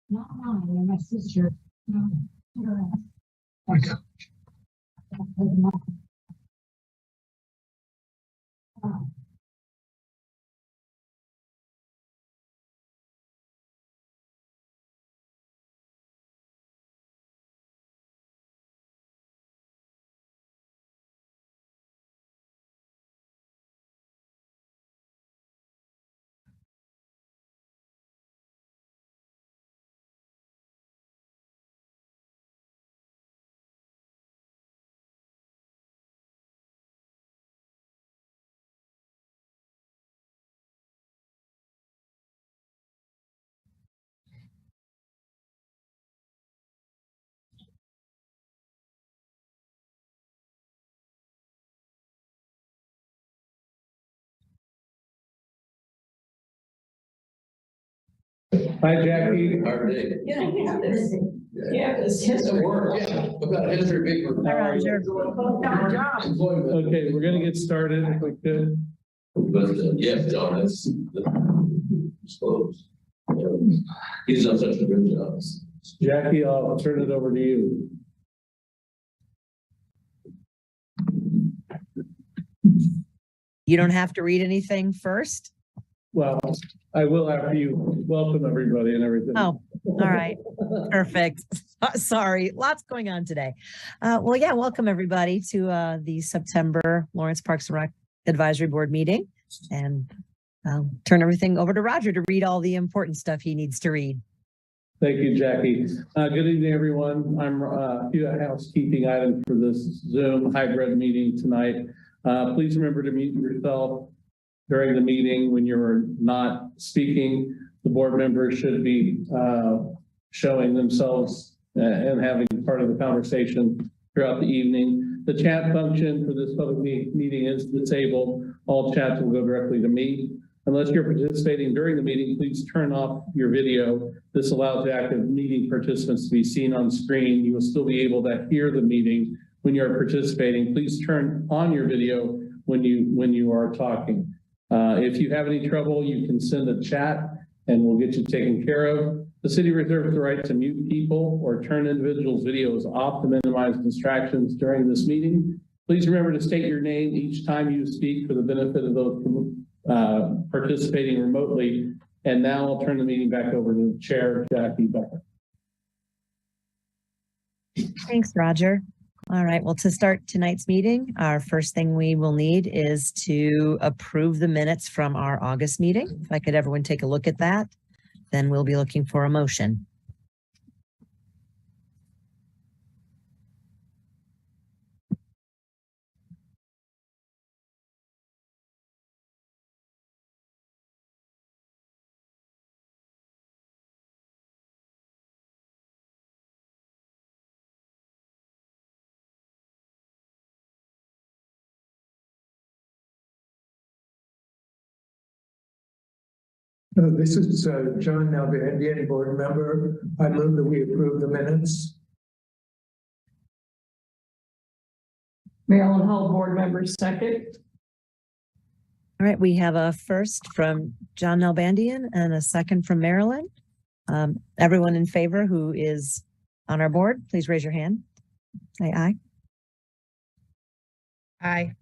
Not mine, my sister. Okay. Hi, Jackie. Hard day. Yeah, it's history. Yeah, we've got a history paper. Hi, Roger. Okay, we're gonna get started if we could. But, yeah, John, that's close. He's done such a good job. Jackie, I'll turn it over to you. You don't have to read anything first? Well, I will after you welcome everybody and everything. Oh, all right. Perfect. Sorry, lots going on today. Well, yeah, welcome everybody to the September Lawrence Parks and Rec Advisory Board meeting. And I'll turn everything over to Roger to read all the important stuff he needs to read. Thank you, Jackie. Good evening, everyone. I'm a few housekeeping items for this Zoom hybrid meeting tonight. Please remember to mute yourself during the meeting when you're not speaking. The board members should be showing themselves and having part of the conversation throughout the evening. The chat function for this public meeting is disabled. All chats will go directly to me. Unless you're participating during the meeting, please turn off your video. This allows the active meeting participants to be seen on screen. You will still be able to hear the meeting when you're participating. Please turn on your video when you are talking. If you have any trouble, you can send a chat and we'll get you taken care of. The city reserves the right to mute people or turn individuals' videos off to minimize distractions during this meeting. Please remember to state your name each time you speak for the benefit of those participating remotely. And now I'll turn the meeting back over to the chair, Jackie Becker. Thanks, Roger. All right, well, to start tonight's meeting, our first thing we will need is to approve the minutes from our August meeting. If I could everyone take a look at that, then we'll be looking for a motion. This is John Nalbandian, board member. I move that we approve the minutes. Marilyn Hull, board member, second. All right, we have a first from John Nalbandian and a second from Marilyn. Everyone in favor who is on our board, please raise your hand. Say aye. Aye.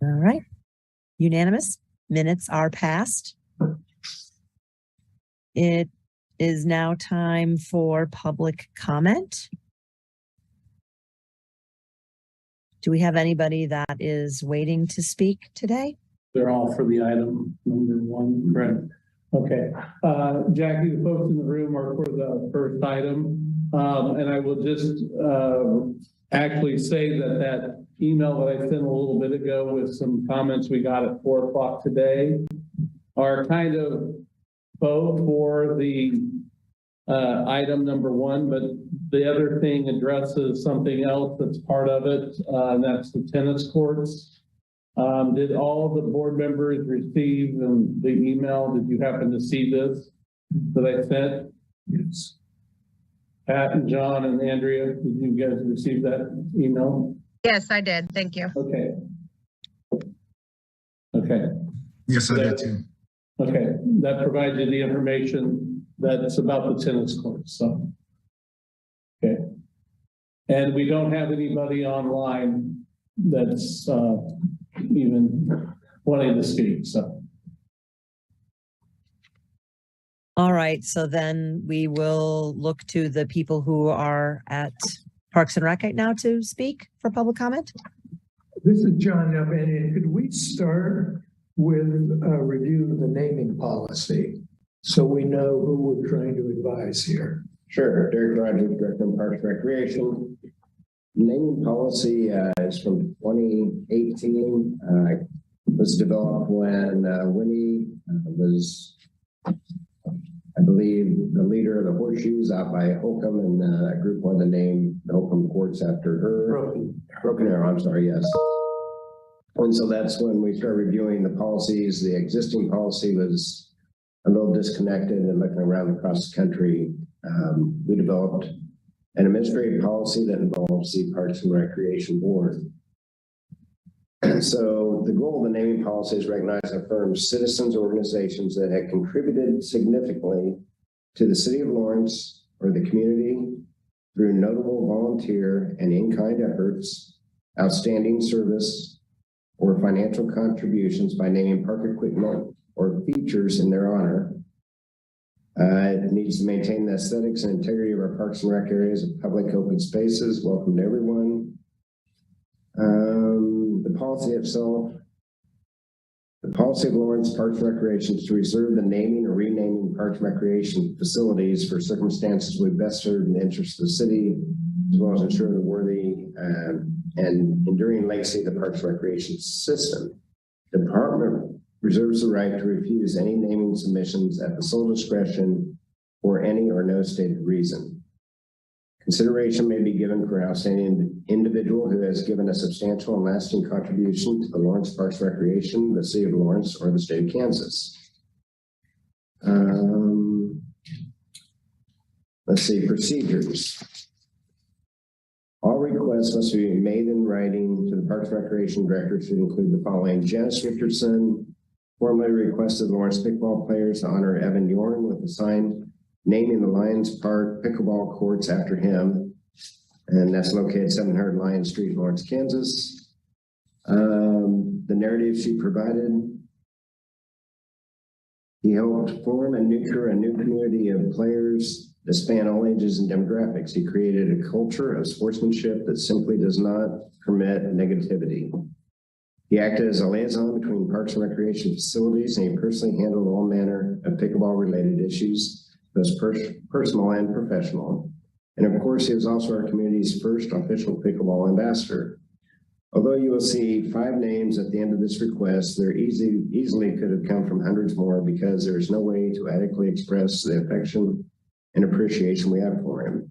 All right. Unanimous. Minutes are passed. It is now time for public comment. Do we have anybody that is waiting to speak today? They're all for the item number one, correct? Okay. Jackie, the folks in the room are for the first item. And I will just actually say that email that I sent a little bit ago with some comments we got at 4 o'clock today are kind of both for the item number one, but the other thing addresses something else that's part of it, and that's the tennis courts. Did all the board members receive the email? Did you happen to see this that I sent? Yes. Pat and John and Andrea, did you guys receive that email? Yes, I did. Thank you. Okay. Okay. Yes, I did too. Okay, that provides you the information that's about the tennis courts, so. Okay. And we don't have anybody online that's even wanting to speak, so. All right, so then we will look to the people who are at Parks and Rec right now to speak for public comment. This is John Nalbandian. Could we start with a review of the naming policy so we know who we're trying to advise here? Sure, Derek Rogers, Director of Parks and Recreation. Naming policy is from 2018. Was developed when Winnie was, I believe, the leader of the Horseshoes out by Holcomb, and a group wanted to name the Holcomb courts after her. Broken Arrow, I'm sorry, yes. And so that's when we started reviewing the policies. The existing policy was a little disconnected, and looking around across the country, we developed an administrative policy that involves the Parks and Recreation Board. And so the goal of the naming policy is recognize and affirm citizens, organizations that have contributed significantly to the city of Lawrence or the community through notable volunteer and in-kind efforts, outstanding service, or financial contributions by naming park equipment or features in their honor. It needs to maintain the aesthetics and integrity of our parks and rec areas and public open spaces. Welcome to everyone. The policy itself, the policy of Lawrence Parks and Recreation is to reserve the naming or renaming parks and recreation facilities for circumstances would best serve the interests of the city, as well as ensure the worthy and enduring legacy of the parks and recreation system. The department reserves the right to refuse any naming submissions at the sole discretion for any or no stated reason. Consideration may be given for an outstanding individual who has given a substantial and lasting contribution to the Lawrence Parks and Recreation, the city of Lawrence, or the state of Kansas. Let's see, procedures. All requests must be made in writing to the Parks and Recreation Director, should include the following: Janice Wilkerson formally requested Lawrence pickleball players to honor Evan Yorn with a sign naming the Lyons Park pickleball courts after him, and that's located 700 Lyons Street, Lawrence, Kansas. The narrative she provided: he helped form and nurture a new community of players that span all ages and demographics. He created a culture of sportsmanship that simply does not permit negativity. He acted as a liaison between parks and recreation facilities, and he personally handled all manner of pickleball-related issues, both personal and professional. And of course, he was also our community's first official pickleball ambassador. Although you will see 5 names at the end of this request, there easily could have come from hundreds more, because there is no way to adequately express the affection and appreciation we have for him.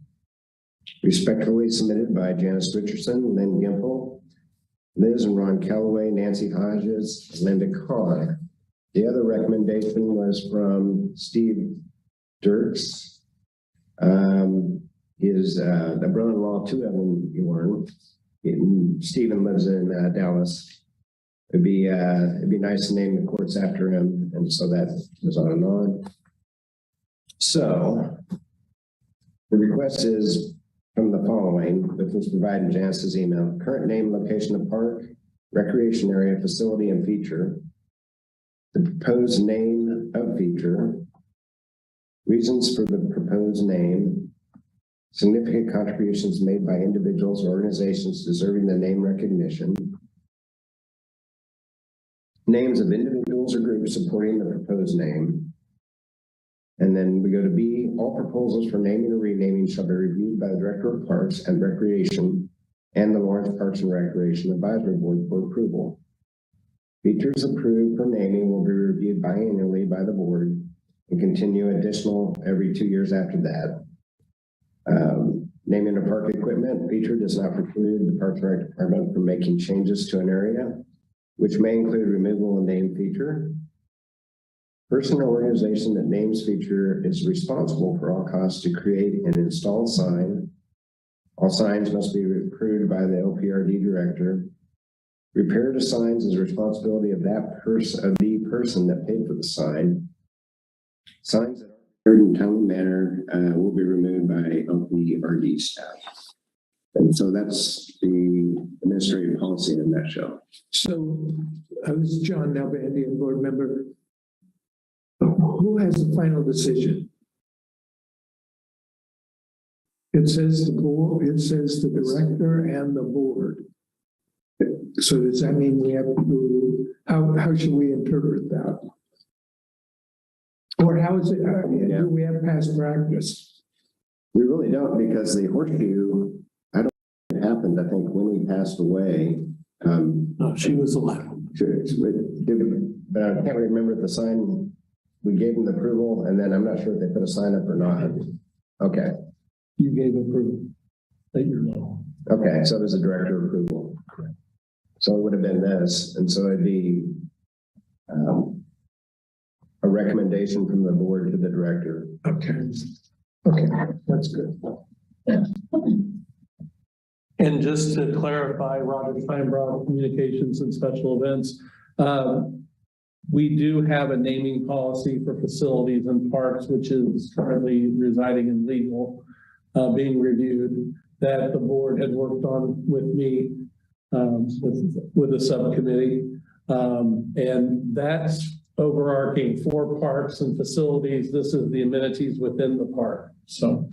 Respectfully submitted by Janice Richardson, Lynn Gimple, Liz and Ron Calloway, Nancy Hodges, Linda Carr. The other recommendation was from Steve Dirks. Is the brother-in-law to Evan Yorn. Stephen lives in Dallas. It'd be nice to name the courts after him, and so that goes on and on. So the request is from the following, which was provided in Janice's email: current name, location of park, recreation area, facility, and feature. The proposed name of feature. Reasons for the proposed name. Significant contributions made by individuals or organizations deserving the name recognition. Names of individuals or groups supporting the proposed name. And then we go to B, all proposals for naming or renaming shall be reviewed by the Director of Parks and Recreation and the Lawrence Parks and Recreation Advisory Board for approval. Features approved for naming will be reviewed biannually by the board and continue additional every 2 years after that. Naming a park equipment feature does not preclude the Parks and Rec Department from making changes to an area. which may include removal of name feature. Person or organization that names feature is responsible for all costs to create and install sign. All signs must be approved by the OPRD director. Repair to signs is the responsibility of that person, of the person that paid for the sign. Signs that are in a timely manner will be removed by OPRD staff. And so that's the administrative policy in a nutshell. So I was John Nalbandy, a board member. Who has the final decision? It says the board, it says the director and the board. So does that mean we have to, how should we interpret that? Or how is it, do we have past practice? We really don't, because the horseshoe, I don't think it happened. I think when he passed away. No, she was alive. But I can't remember if the sign, we gave him the approval, and then I'm not sure if they put a sign up or not. Okay. You gave approval at your level. Okay, so there's a director approval. Correct. So it would have been this, and so it'd be a recommendation from the board to the director. Okay. Okay, that's good. And just to clarify, Roger Steinbrock, Communications and Special Events, we do have a naming policy for facilities and parks, which is currently residing in legal, being reviewed, that the board had worked on with me, with a subcommittee. And that's overarching for parks and facilities. This is the amenities within the park. So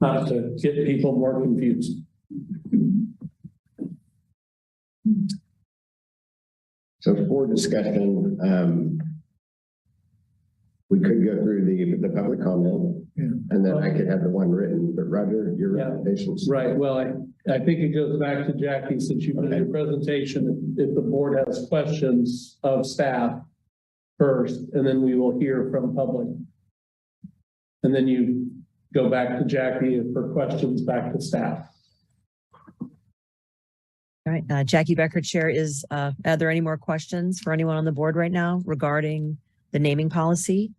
not to get people more confused. So for discussion, we could go through the public comment, and then I could have the one written, but Roger, your recommendations. Right. Well, I think it goes back to Jackie, since you did your presentation, if the board has questions of staff first, and then we will hear from public. And then you go back to Jackie for questions back to staff. All right, Jackie Becker, Chair, are there any more questions for anyone on the board right now regarding the naming policy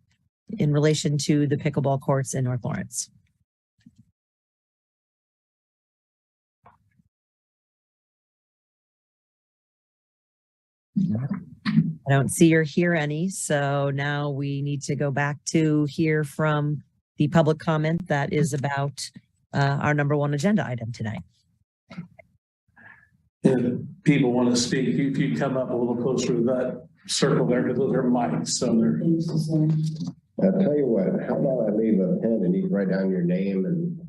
in relation to the pickleball courts in North Lawrence? I don't see or hear any, so now we need to go back to hear from the public comment that is about our number one agenda item tonight. If people want to speak, if you come up a little closer to that circle there, because those are mics, so they're. I'll tell you what, how about I leave a pen and you can write down your name, and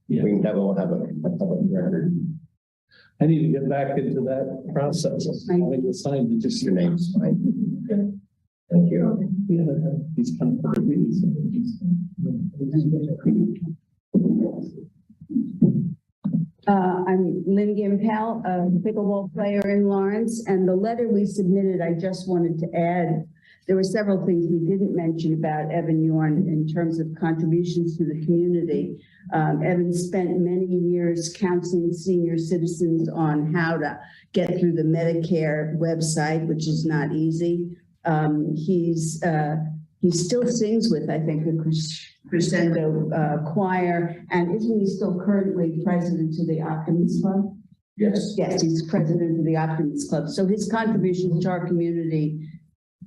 we can we'll have a public record. I need to get back into that process of having the sign to just Your name's fine. Thank you. Yeah, these kind of public meetings. I'm Lynn Gimpel, a pickleball player in Lawrence, and the letter we submitted, I just wanted to add, there were several things we didn't mention about Evan Yorn in terms of contributions to the community. Evan spent many years counseling senior citizens on how to get through the Medicare website, which is not easy. He still sings with, I think, the Crescendo choir, and isn't he still currently president of the Optimist Club? Yes. Yes, he's president of the Optimist Club. So his contributions to our community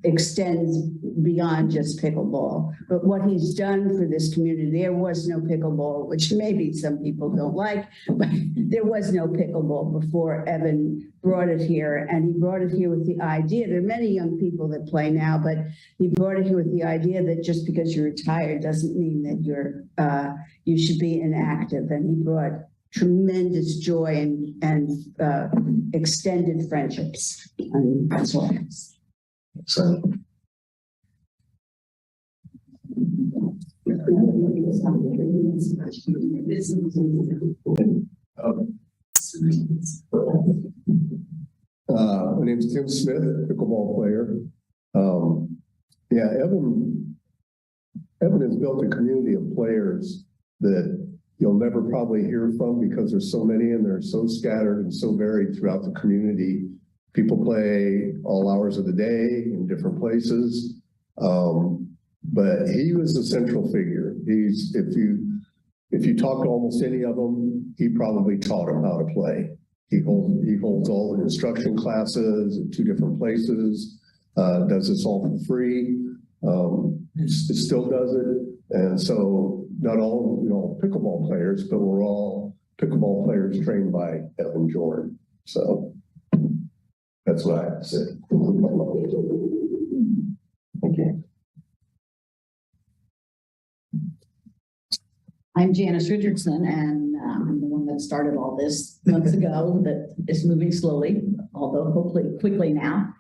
extends beyond just pickleball. But what he's done for this community, there was no pickleball, which maybe some people don't like, but there was no pickleball before Evan brought it here. And he brought it here with the idea, there are many young people that play now, but he brought it here with the idea that just because you're retired doesn't mean that you should be inactive. And he brought tremendous joy and extended friendships. And that's all. So. My name is Tim Smith, pickleball player. Evan has built a community of players that you'll never probably hear from because there's so many and they're so scattered and so varied throughout the community. People play all hours of the day in different places. But he was a central figure. He's, if you talk to almost any of them, he probably taught them how to play. He holds all the instruction classes at 2 different places, does this all for free. Still does it. And so not all, pickleball players, but we're all pickleball players trained by Evan Jordan. So that's what I have to say. Thank you. I'm Janice Richardson, and I'm the one that started all this months ago that is moving slowly, although hopefully quickly now.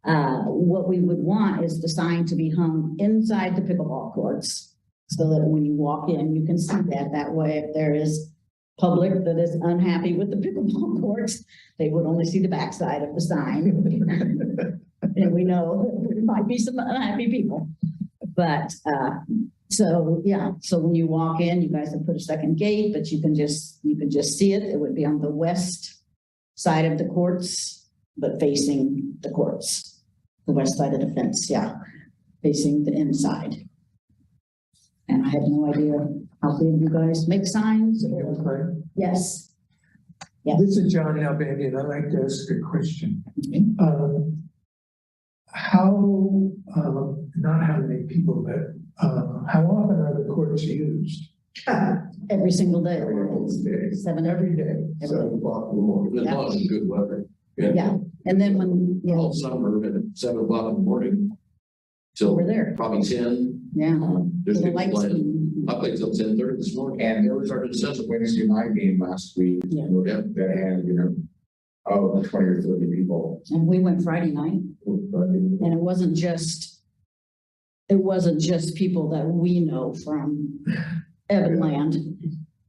What we would want is the sign to be hung inside the pickleball courts so that when you walk in, you can see that. That way, if there is public that is unhappy with the pickleball courts, they would only see the backside of the sign. And we know there might be some unhappy people. But so when you walk in, you guys have put a second gate, but you can just see it. It would be on the west side of the courts, but facing the courts, the west side of the fence, facing the inside. And I have no idea how big you guys make signs. Yes. Yeah. This is John Nalbandian. I'd like to ask a question. Not how many people, but how often are the courts used? Every single day. Every day. 7 o'clock in the morning. As long as it's good weather. Yeah. And then when, All summer at 7 o'clock in the morning. Till we're there. probably 10. Yeah. There's The people lights. playing. I played till 10:30 this morning. And there was a Wednesday night game last week. Yeah. That had, 20 or 30 people. And we went Friday night, and it wasn't just people that we know from Evanland.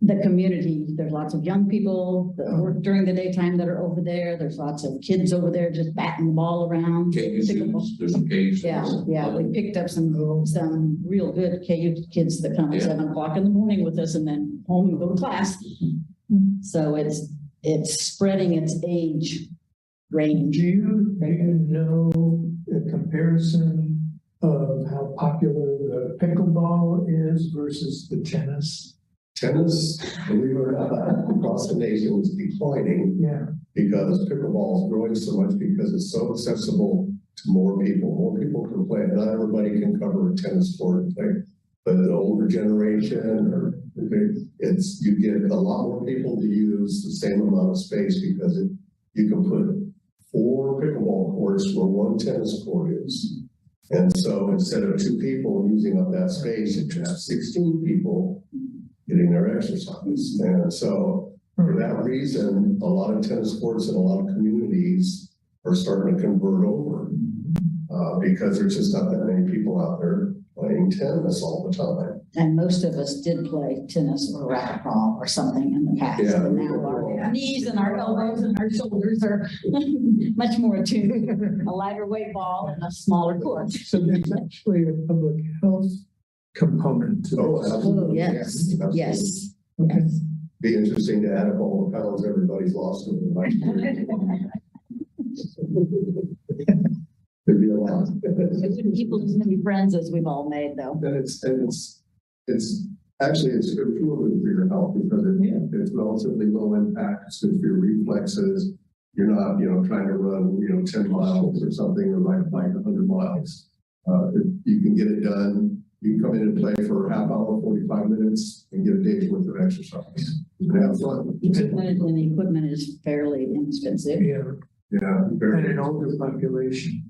The community, there's lots of young people that work during the daytime that are over there. There's lots of kids over there just batting the ball around. KU, there's some KU. Yeah, we picked up some real good KU kids that come at 7 o'clock in the morning with us and then home and go to class. So it's spreading its age range. Do you know the comparison of how popular the pickleball is versus the tennis? Tennis, believe it or not, across the nation is declining. Yeah. Because pickleball is growing so much because it's so accessible to more people. More people can play it. Not everybody can cover a tennis court and play, but the older generation, you get a lot more people to use the same amount of space because you can put 4 pickleball courts where 1 tennis court is. And so instead of 2 people using up that space, you have 16 people getting their exercise. And so for that reason, a lot of tennis courts in a lot of communities are starting to convert over because there's just not that many people out there playing tennis all the time. And most of us did play tennis or racquetball or something in the past. Yeah. And now our knees and our elbows and our shoulders are much more attuned. A lighter weight ball and a smaller court. So there's actually a public health component to this. Oh, yes, yes. Okay. Be interesting to add up all the pounds everybody's lost over the last year. Could be a lot. It wouldn't keep as many friends as we've all made, though. And it's actually good for your health because it's relatively low impact. It's good for your reflexes. You're not, trying to run, 10 miles or something or ride a bike 100 miles. You can get it done. You can come in and play for a half hour, 45 minutes and get a day's worth of exercise and have fun. Equipment is fairly inexpensive. Yeah, Yeah. and an older population.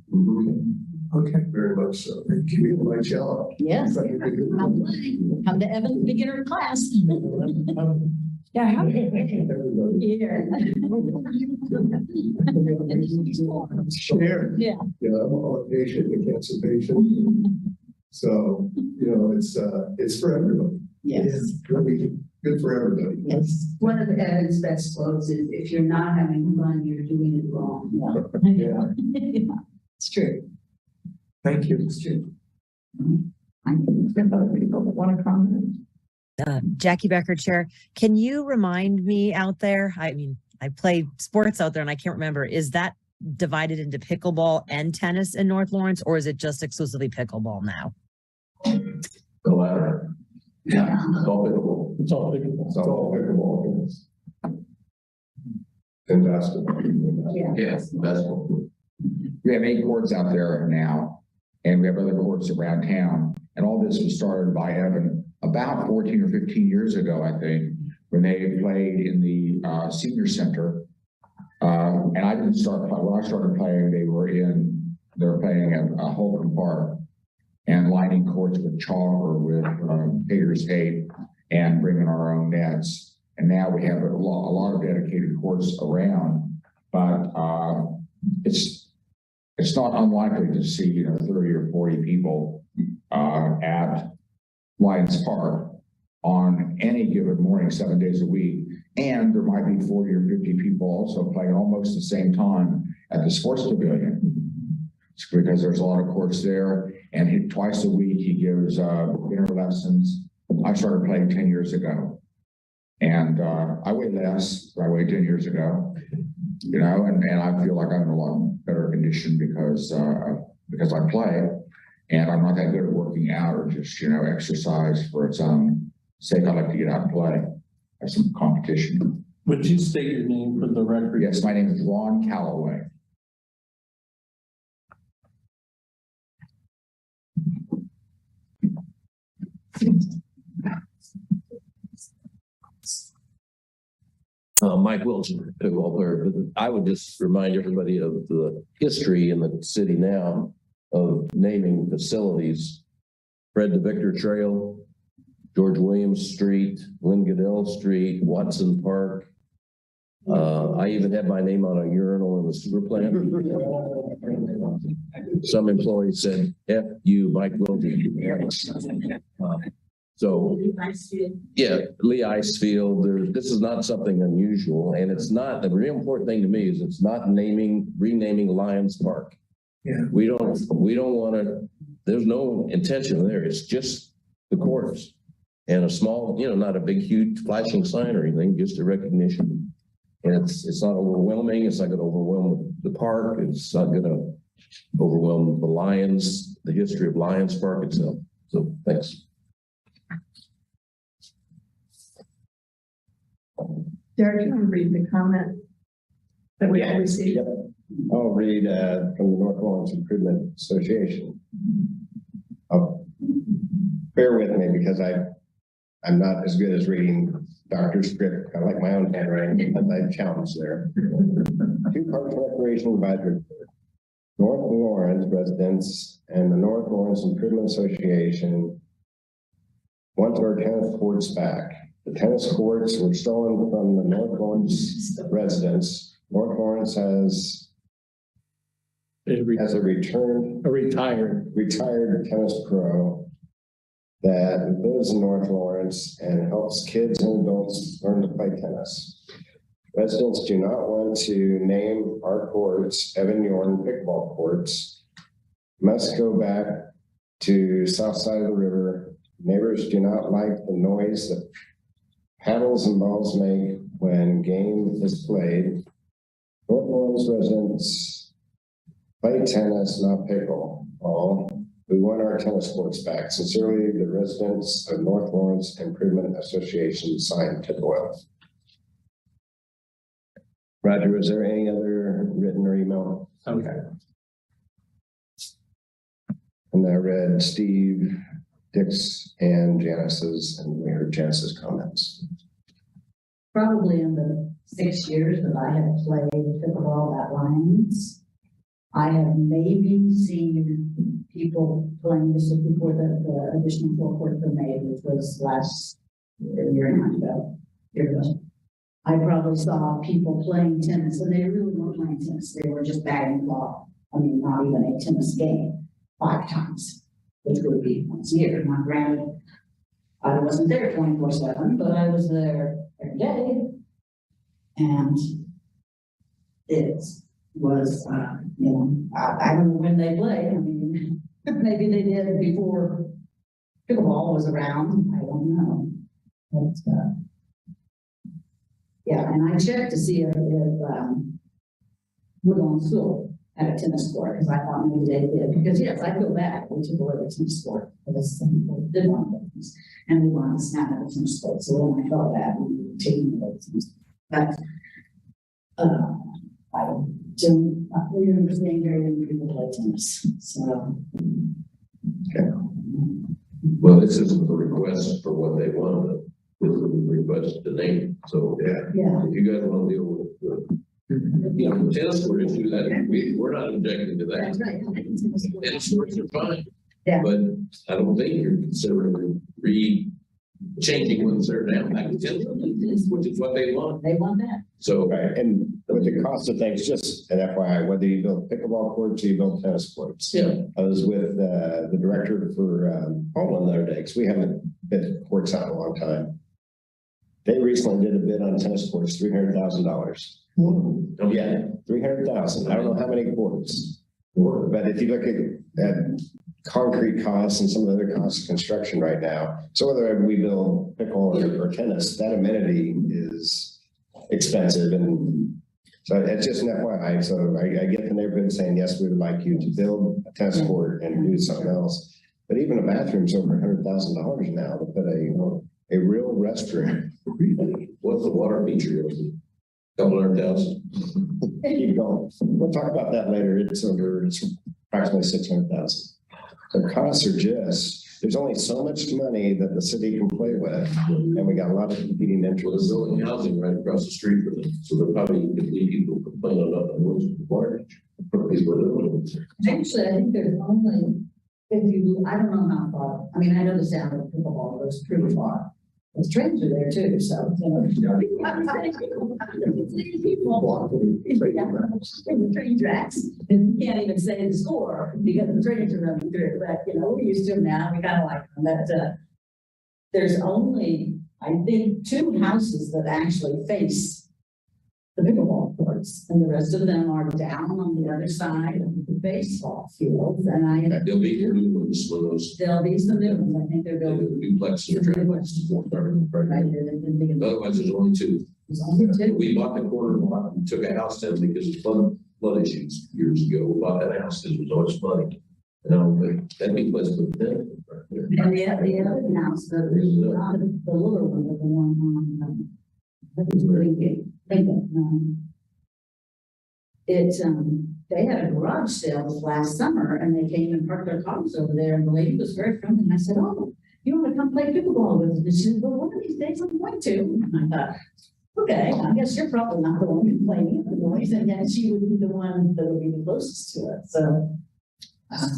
Okay. Very much so. It can be my challenge. Yes. Come to Evan's beginner class. Yeah. Share. Yeah. I'm a patient, a cancer patient. So, it's for everybody. Yes. It's really good for everybody. Yes. One of Evan's best quotes is, if you're not having fun, you're doing it wrong. Yeah. It's true. Thank you. It's true. Other people that want to comment. Jackie Becker, Chair. Can you remind me out there? I mean, I play sports out there and I can't remember. Is that divided into pickleball and tennis in North Lawrence, or is it just exclusively pickleball now? The latter. Yeah, it's all pickleball. It's all pickleball. It's all pickleball. And basketball. Yes, basketball. We have 8 courts out there now, and we have other courts around town. And all this was started by Evan about 14 or 15 years ago, I think, when they played in the senior center. And I didn't start, when I started playing, they were playing at Holcomb Park and lining courts with chalk or with Pater's Hate and bringing our own nets. And now we have a lot of dedicated courts around, but it's not unlikely to see 30 or 40 people at Lyons Park on any given morning, 7 days a week. And there might be 40 or 50 people also playing almost the same time at the sports pavilion. It's because there's a lot of courts there, and twice a week he gives beginner lessons. I started playing 10 years ago, and I weigh less than I weighed 10 years ago, and I feel like I'm in a lot better condition because I play, and I'm not that good at working out or just exercise for its own sake. I like to get out and play. Have some competition. Would you state your name for the record? Yes, my name is Ron Calloway. Mike Wilson, pickleball player. But I would just remind everybody of the history in the city now of naming facilities. Fred de Victor Trail, George Williams Street, Lynn Goodell Street, Watson Park. I even had my name on a urinal in the sewer plant. Some employees said, F you, Mike Wilson. So, yeah, Lee Icefield, this is not something unusual, and it's not, the real important thing to me is it's not renaming Lyons Park. Yeah. We don't want to, there's no intention there. It's just the courts and a small, not a big, huge flashing sign or anything, just a recognition. And it's not overwhelming. It's not going to overwhelm the park. It's not going to overwhelm the Lions, the history of Lyons Park itself. So thanks. Derek, you want to read the comment that we all received? Yep. I'll read from the North Lawrence Improvement Association. Bear with me because I'm not as good as reading doctor's script. I like my own handwriting, but I challenge there. 2 Parks and Recreation Advisory Board. North Lawrence residents and the North Lawrence Improvement Association want our tennis courts back. The tennis courts were stolen from the North Lawrence residents. North Lawrence has a retired tennis pro that lives in North Lawrence and helps kids and adults learn to play tennis. Residents do not want to name our courts Evan Yorn pickleball courts. Must go back to south side of the river. Neighbors do not like the noise that paddles and balls make when game is played. North Lawrence residents play tennis, not pickleball. We want our tennis courts back. Sincerely, the residents of North Lawrence Improvement Association, signed Pickleball. Roger, is there any other written or email? Okay. And I read Steve, Dick's, and Janice's, and we heard Janice's comments. Probably in the 6 years that I have played pickleball at Lyons, I have maybe seen people playing this before the additional full court were made, which was last year and a half ago. I probably saw people playing tennis, and they really weren't playing tennis. They were just batting the ball. I mean, not even a tennis game 5 times, which would be once a year. Now, granted, I wasn't there 24/7, but I was there every day. And it was, I don't know when they played. I mean, maybe they did before pickleball was around. I don't know. But, yeah, and I checked to see if Woodlawn School had a tennis court, because I thought maybe they did, because yes, I feel bad, we took away the tennis court, because some people did want things, and we wanted to snap at the tennis court, so then I felt bad when we were taking away the tennis court. But, I don't, we understand very many people play tennis, so. Well, this isn't a request for what they want, this is a request to name, so, yeah. Yeah. If you guys want to deal with, you know, the tennis court issue, that, we're not objecting to that. That's right. Tennis courts are fine. Yeah. But I don't think you're considering changing what's there now, back to tennis, which is what they want. They want that. So, Right, and with the cost of things, just an FYI, whether you build pickleball courts or you build tennis courts. yeah, I was with the director for Poland the other day, because we haven't bid courts out in a long time. They recently did a bid on tennis courts, $300,000. Yeah, 300,000. I don't know how many courts, but if you look at concrete costs and some of the other costs of construction right now, so whether we build pickle or tennis, that amenity is expensive, and so it's just an FYI. So I get the neighborhood saying, yes, we would like you to build a tennis court and do something else, but even a bathroom's over $100,000 now to put a real restroom. what's the water feature? Couple $100,000. Keep going. We'll talk about that later. It's approximately 600,000. The costs are just, there's only so much money that the city can play with, and we got a lot of competing Well, they're interests. building housing right across the street from them, so they're probably could leave people complain about the noise of the water. People are living Actually, I think there's only, I don't know how far, I mean, I know the sound of pickleball goes pretty far. There's trains are there too, so, you know. The train tracks, and you can't even say the score because the trains are running through, but, you know, we're used to them now, we kind of like them, but, there's only, I think, 2 houses that actually face the pickleball courts, and the rest of them are down on the other side of the baseball fields, and There'll be new ones when those there'll be some new ones, I think they're building. duplexes are trying. Otherwise, there's only 2. There's only 2. We bought the corner lot and took a house down because of flood issues years ago. We bought that house because it was always money. You know, but that'd be place for them. And the other house, the little one, the one on, that was really big, they had a garage sale last summer, and they came and parked their cars over there, and the lady was very friendly, and I said, oh, you want to come play pickleball with us? And she said, well, one of these days I'm going to. And I thought, okay, I guess you're probably not the one complaining of the noise, and yet she would be the one that would be the closest to it, so.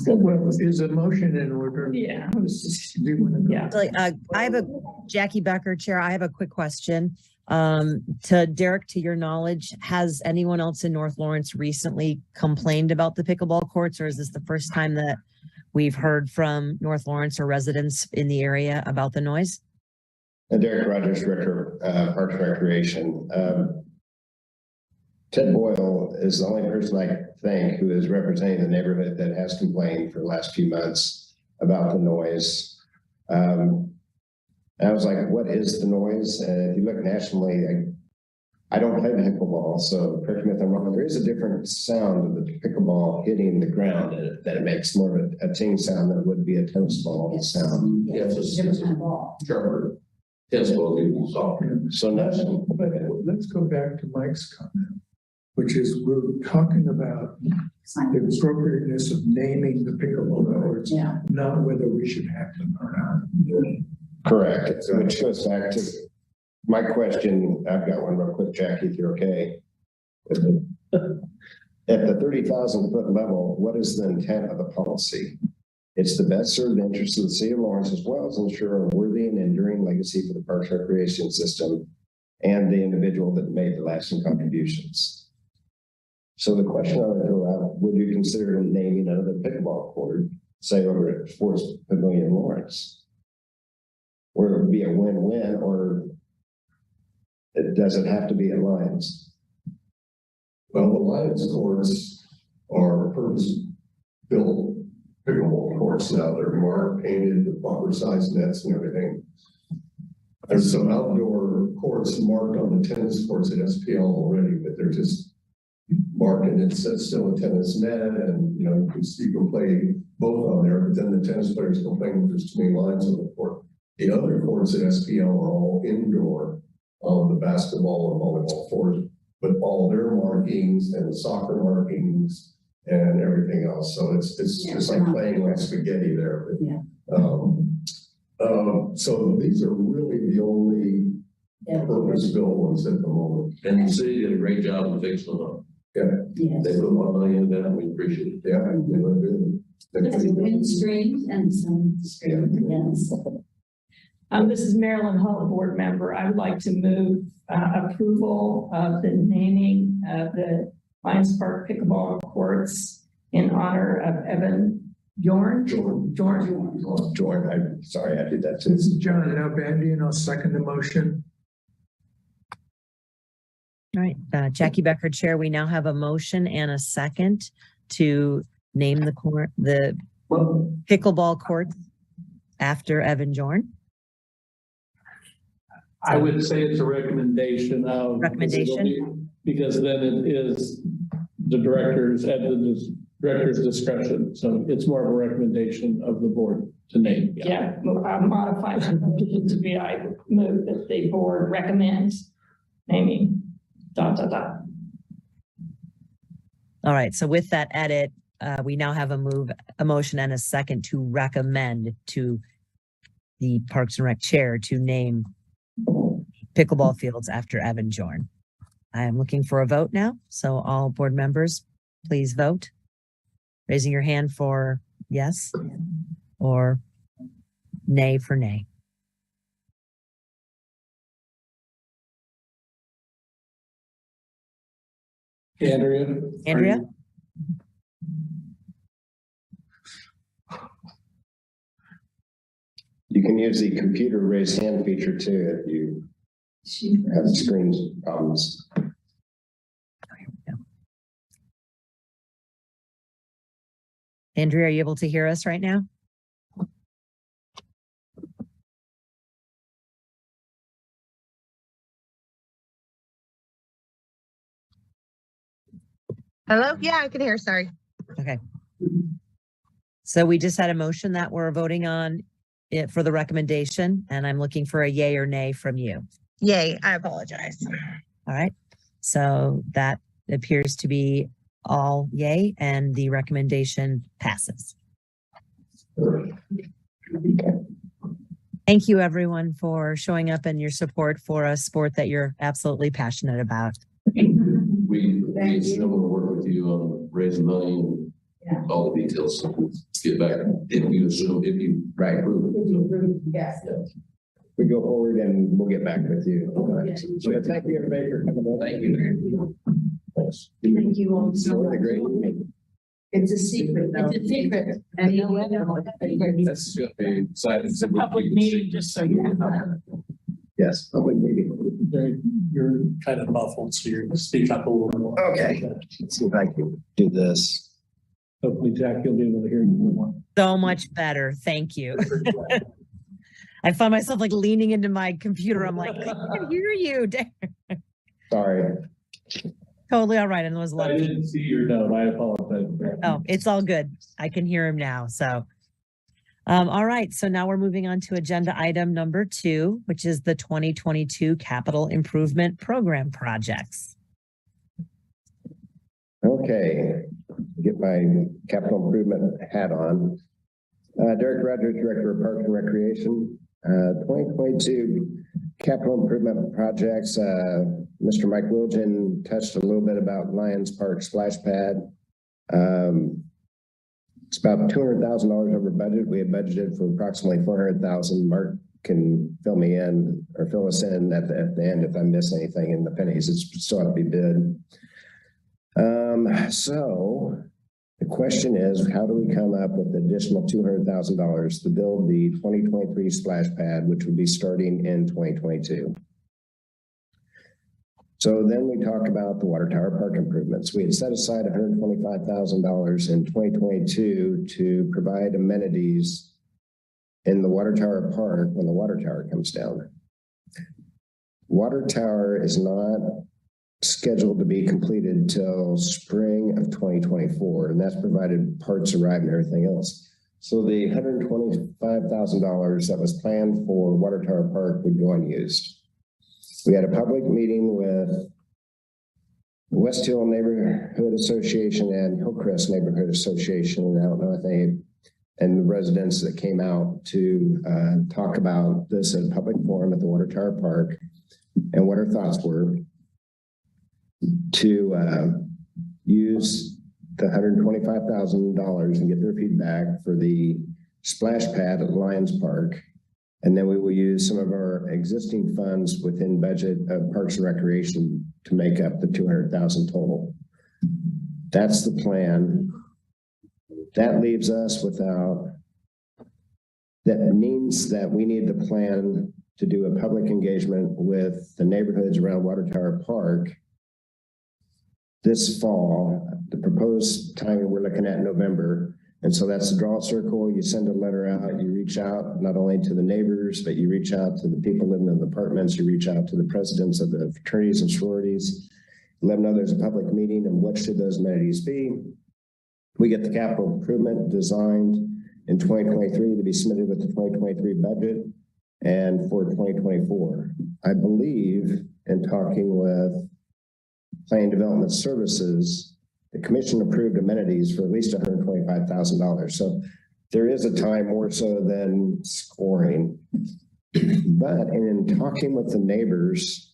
Well, is a motion in order? Yeah. Do you want to go? Actually, I have Jackie Becker, Chair, I have a quick question. To Derek, to your knowledge, has anyone else in North Lawrence recently complained about the pickleball courts, or is this the first time that we've heard from North Lawrence or residents in the area about the noise? Derek Rogers, Director of Parks and Recreation. Ted Boyle is the only person I think who is representing the neighborhood that has complained for the last few months about the noise. And I was like, what is the noise? And if you look nationally, I don't play pickleball, so correct me if I'm wrong, there is a different sound of the pickleball hitting the ground that it makes more of a ting sound than it would be a tennis ball sound. Yeah, it's a Different kind of ball. sharper. Tennis ball is softer. So now, But let's go back to Mike's comment, which is we're talking about the appropriateness of naming the pickleball courts, Yeah. not whether we should have them or not. correct, which goes back to my question. I've got one real quick, Jackie, if you're okay. At the 30,000 foot level, what is the intent of the policy? It's the best served interest of the city of Lawrence, as well as ensure a worthy and enduring legacy for the Parks and Recreation system and the individual that made the lasting contributions. So the question I would throw out, would you consider naming another pickleball court, say over at Forest Pavilion Lawrence? Where it would be a win-win, or does it have to be at Lyons? Well, the Lyons courts are purpose-built pickleball courts now. They're marked, painted, the proper size nets and everything. There's some outdoor courts marked on the tennis courts at SPL already, but they're just marked and it's still a tennis net and, you know, you can play both on there, but then the tennis players complain that there's too many lines on the court. The other courts at SPL are all indoor on the basketball and volleyball courts, but all their markings and soccer markings and everything else. So it's just like playing like spaghetti there. But, Yeah. So these are really the only purpose-built ones at the moment. And the city did a great job of fixing them up. Yes. They put a lot of money into that, and we appreciate it. Yeah, they look good. There's some wind screens and some screens, yes. This is Marilyn Hull, board member. I would like to move approval of the naming of the Lyons Park Pickleball Courts in honor of Evan Jorn. I'm sorry, I did that too. This is John Nalbandian. I'll second the motion. All right, Jackie Becker, Chair, we now have a motion and a second to name the pickleball court after Evan Jorn. I would say it's a recommendation of. Recommendation? Because then it is the director's at the director's discretion. So it's more of a recommendation of the board to name. Yeah, I'll modify my motion to be, I move that the board recommends naming ... All right, so with that edit, we now have a motion and a second to recommend to the Parks and Rec chair to name pickleball fields after Evan Jorn. I am looking for a vote now, so all board members, please vote. Raising your hand for yes or nay for nay. Andrea? You can use the computer raise hand feature too if you have screen problems. Andrea, are you able to hear us right now? Hello? Yeah, I can hear. Sorry. Okay. So we just had a motion that we're voting on it for the recommendation, and I'm looking for a yay or nay from you. Yay. I apologize. All right. So that appears to be all yay, and the recommendation passes. Thank you, everyone, for showing up and your support for a sport that you're absolutely passionate about. We still will work with you on raising money and all the details. So let's get back if you assume, if you approve it. Yes. We go forward and we'll get back with you. So thank you everybody for coming on. Thank you. Thanks. Thank you all so What a much. great. It's a secret though. It's a secret. And you know, That's going to be exciting. It's a public meeting, just so you know. Yes, public meeting. You're kind of muffled, so you're gonna speak up a little more. Okay. Let's see if I can do this. Hopefully, Jack, you'll be able to hear you more. So much better. Thank you. I find myself like leaning into my computer. I'm like, I can hear you. Sorry. Totally all right. And there was a lot I of, didn't see your note. I apologize. oh, it's all good. I can hear him now. So, all right. So now we're moving on to agenda item number 2, which is the 2022 Capital Improvement Program projects. Okay, get my capital improvement hat on. Derek Rogers, Director of Parks and Recreation. 2022 capital improvement projects. Mr. Mike Wilgen touched a little bit about Lyons Park splash pad. It's about $200,000 over budget. We had budgeted for approximately $400,000. Mark can fill me in or fill us in at the end if I miss anything in the pennies. It's still have to be bid. So the question is, how do we come up with the additional $200,000 to build the 2023 splash pad, which would be starting in 2022? So then we talk about the water tower park improvements. We had set aside $125,000 in 2022 to provide amenities in the water tower park when the water tower comes down. Water tower is not scheduled to be completed till spring of 2024, and that's provided parts arrive and everything else. So the $125,000 that was planned for Water Tower Park would go unused. We had a public meeting with the West Hill Neighborhood Association and Hillcrest Neighborhood Association, and I don't know if they, and the residents that came out to talk about this at a public forum at the Water Tower Park and what our thoughts were to use the $125,000 and get their feedback for the splash pad at Lyons Park. And then we will use some of our existing funds within budget of Parks and Recreation to make up the $200,000 total. That's the plan. That leaves us without, that means that we need to plan to do a public engagement with the neighborhoods around Water Tower Park this fall. The proposed timing we're looking at November. And so that's the draw circle. You send a letter out, you reach out not only to the neighbors, but you reach out to the people living in the apartments, you reach out to the presidents of the fraternities and sororities, let them know there's a public meeting and what should those amenities be. We get the capital improvement designed in 2023 to be submitted with the 2023 budget and for 2024. I believe in talking with Planning Development Services, the commission approved amenities for at least $125,000. So there is a time more so than scoring. But in talking with the neighbors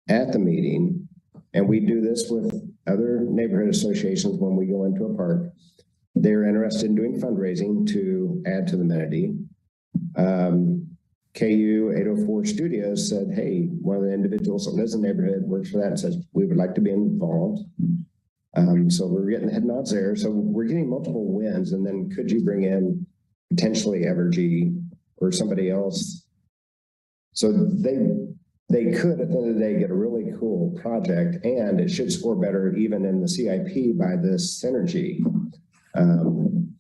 at the meeting, and we do this with other neighborhood associations when we go into a park, they're interested in doing fundraising to add to the amenity. KU 804 Studios said, hey, one of the individuals that lives in the neighborhood works for that and says, we would like to be involved. So we're getting head nods there. So we're getting multiple wins. And then could you bring in potentially Evergy or somebody else? So they could, at the end of the day, get a really cool project, and it should score better even in the CIP by this synergy. And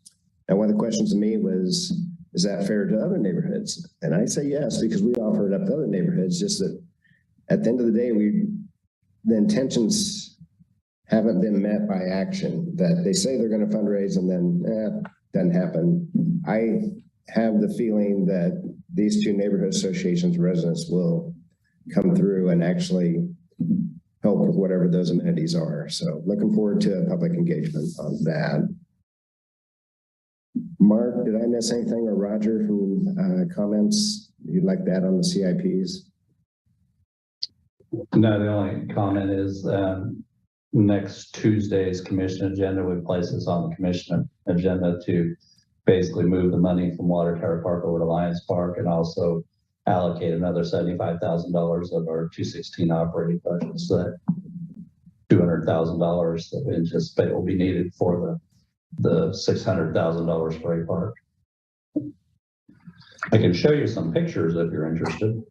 one of the questions to me was, is that fair to other neighborhoods? And I say yes, because we offer it up to other neighborhoods, just that at the end of the day, the intentions haven't been met by action, that they say they're going to fundraise and then doesn't happen. I have the feeling that these two neighborhood associations residents will come through and actually help with whatever those amenities are. So looking forward to a public engagement on that. Mark, did I miss anything, or Roger from comments you'd like to add on the CIPs? No, the only comment is next Tuesday's commission agenda would place us on the commission agenda to basically move the money from Water Tower Park over to Lyons Park, and also allocate another $75,000 of our 216 operating budget. So that $200,000 that we anticipate will be needed for the $600,000 spray park. I can show you some pictures if you're interested.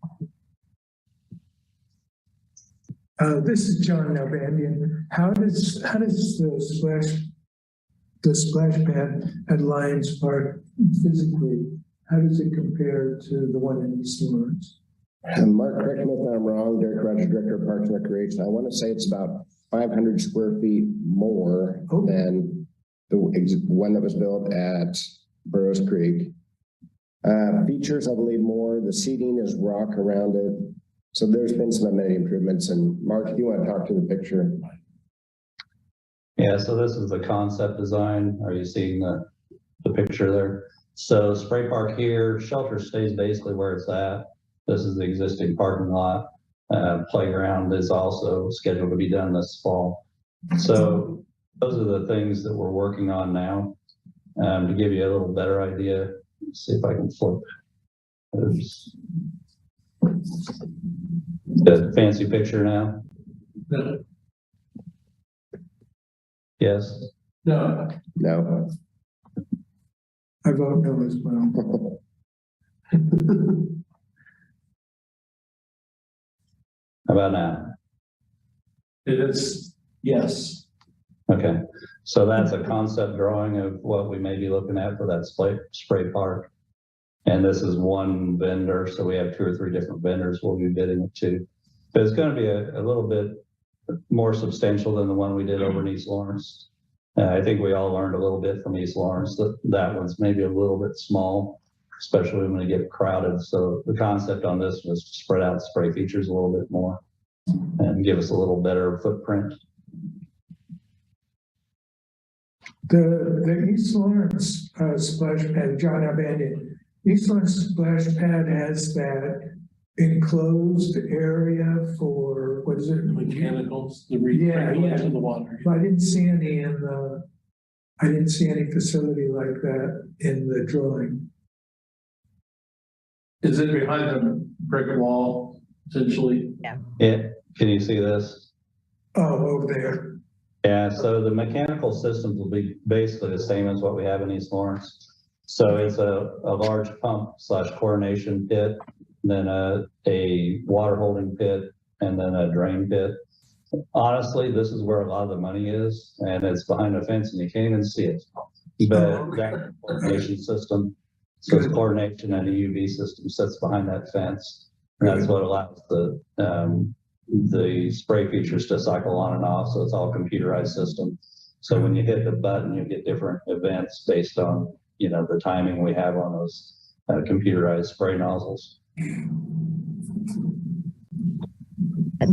This is John Nalbandian. How does the splash pad at Lyons Park physically, how does it compare to the one in East Lawrence? Mark, correct me if I'm wrong, Derek Rogers, Director of Parks and Recreation. I want to say it's about 500 square feet more than the one that was built at Burroughs Creek. Features, I believe, more. The seating is rock around it. So there's been some amenity improvements. And Mark, if you want to talk to the picture. Yeah, so this is the concept design. Are you seeing the picture there? So spray park here, shelter stays basically where it's at. This is the existing parking lot. Playground is also scheduled to be done this fall. So those are the things that we're working on now. To give you a little better idea, let's see if I can flip. Oops. The fancy picture now? No. Yes? No. No. I vote no as well. How about now? It is, yes. Okay, so that's a concept drawing of what we may be looking at for that spray park. And this is one vendor, so we have 2 or 3 different vendors we'll be bidding it to. But it's going to be a little bit more substantial than the one we did over in East Lawrence. I think we all learned a little bit from East Lawrence that one's maybe a little bit small, especially when it get crowded. So the concept on this was to spread out spray features a little bit more and give us a little better footprint. The East Lawrence splash pad, John Abandon, East Lawrence splash pad has that enclosed area for, what is it? Mechanicals, the Yeah, regulation of the water. I didn't see any I didn't see any facility like that in the drawing. Is it behind the brick wall, essentially? Yeah, can you see this? Oh, over there. Yeah, so the mechanical systems will be basically the same as what we have in East Lawrence. So it's a large pump / chlorination pit, then a water holding pit, and then a drain pit. Honestly, this is where a lot of the money is, and it's behind a fence and you can't even see it. But that chlorination system, so it's chlorination and a UV system sits behind that fence. And that's what allows the spray features to cycle on and off. So it's all computerized system. So when you hit the button, you get different events based on, the timing we have on those computerized spray nozzles.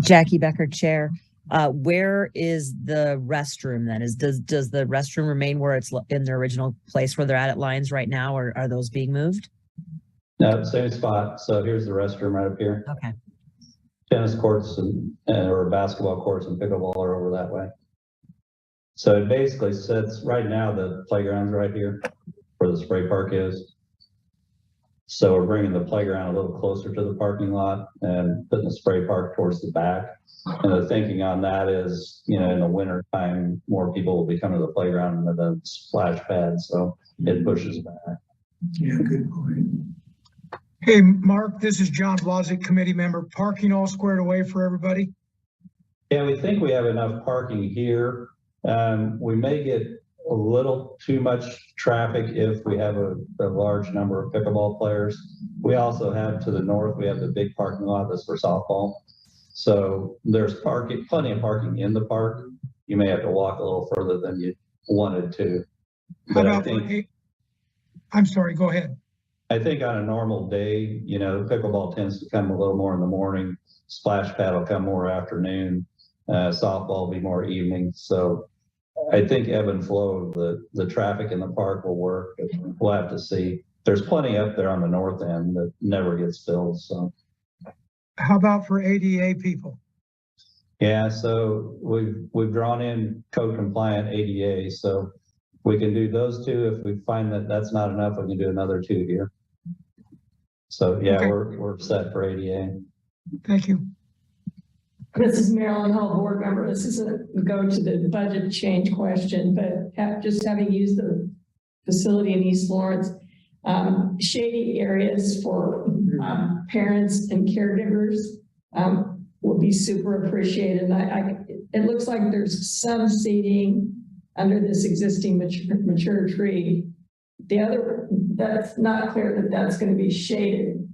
Jackie Becker, Chair. Where is the restroom then? Does the restroom remain where it's in the original place where they're at Lyons right now, or are those being moved? No, same spot. So here's the restroom right up here. Okay. Tennis courts or basketball courts and pickleball are over that way. So it basically sits right now, the playground's right here where the spray park is. So we're bringing the playground a little closer to the parking lot and putting the spray park towards the back. And the thinking on that is, in the winter time, more people will be coming to the playground than the splash pad. So it pushes back. Yeah, good point. Hey, Mark, this is John Blazek, committee member. Parking all squared away for everybody? Yeah, we think we have enough parking here. We may get a little too much traffic if we have a large number of pickleball players. We also have to the north, we have the big parking lot that's for softball. So there's plenty of parking in the park. You may have to walk a little further than you wanted to. But I'm sorry, go ahead. I think on a normal day, pickleball tends to come a little more in the morning. Splash pad will come more afternoon. Softball will be more evening. So I think ebb and flow of the traffic in the park will work. We'll have to see. There's plenty up there on the north end that never gets filled. So how about for ADA people? Yeah, so we've drawn in code compliant ADA. So we can do those 2. If we find that that's not enough, we can do another 2 here. So yeah, okay. We're set for ADA. Thank you. This is Marilyn Hall, board member. This is go to the budget change question, but just having used the facility in East Lawrence, shady areas for parents and caregivers will be super appreciated. It looks like there's some seating under this existing mature tree. That's not clear that that's going to be shaded.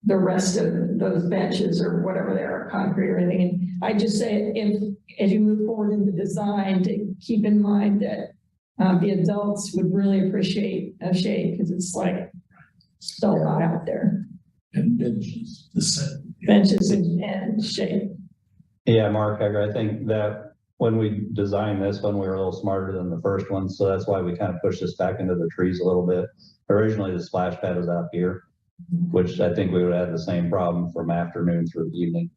The rest of those benches or whatever they are, concrete or anything. And I just say, as you move forward in the design, to keep in mind that the adults would really appreciate a shade because it's like so hot out there. And benches, benches and shade. Yeah, Mark, I think that when we designed this one, we were a little smarter than the first one. So that's why we kind of pushed this back into the trees a little bit. Originally, the splash pad was out here, which I think we would have the same problem from afternoon through evening.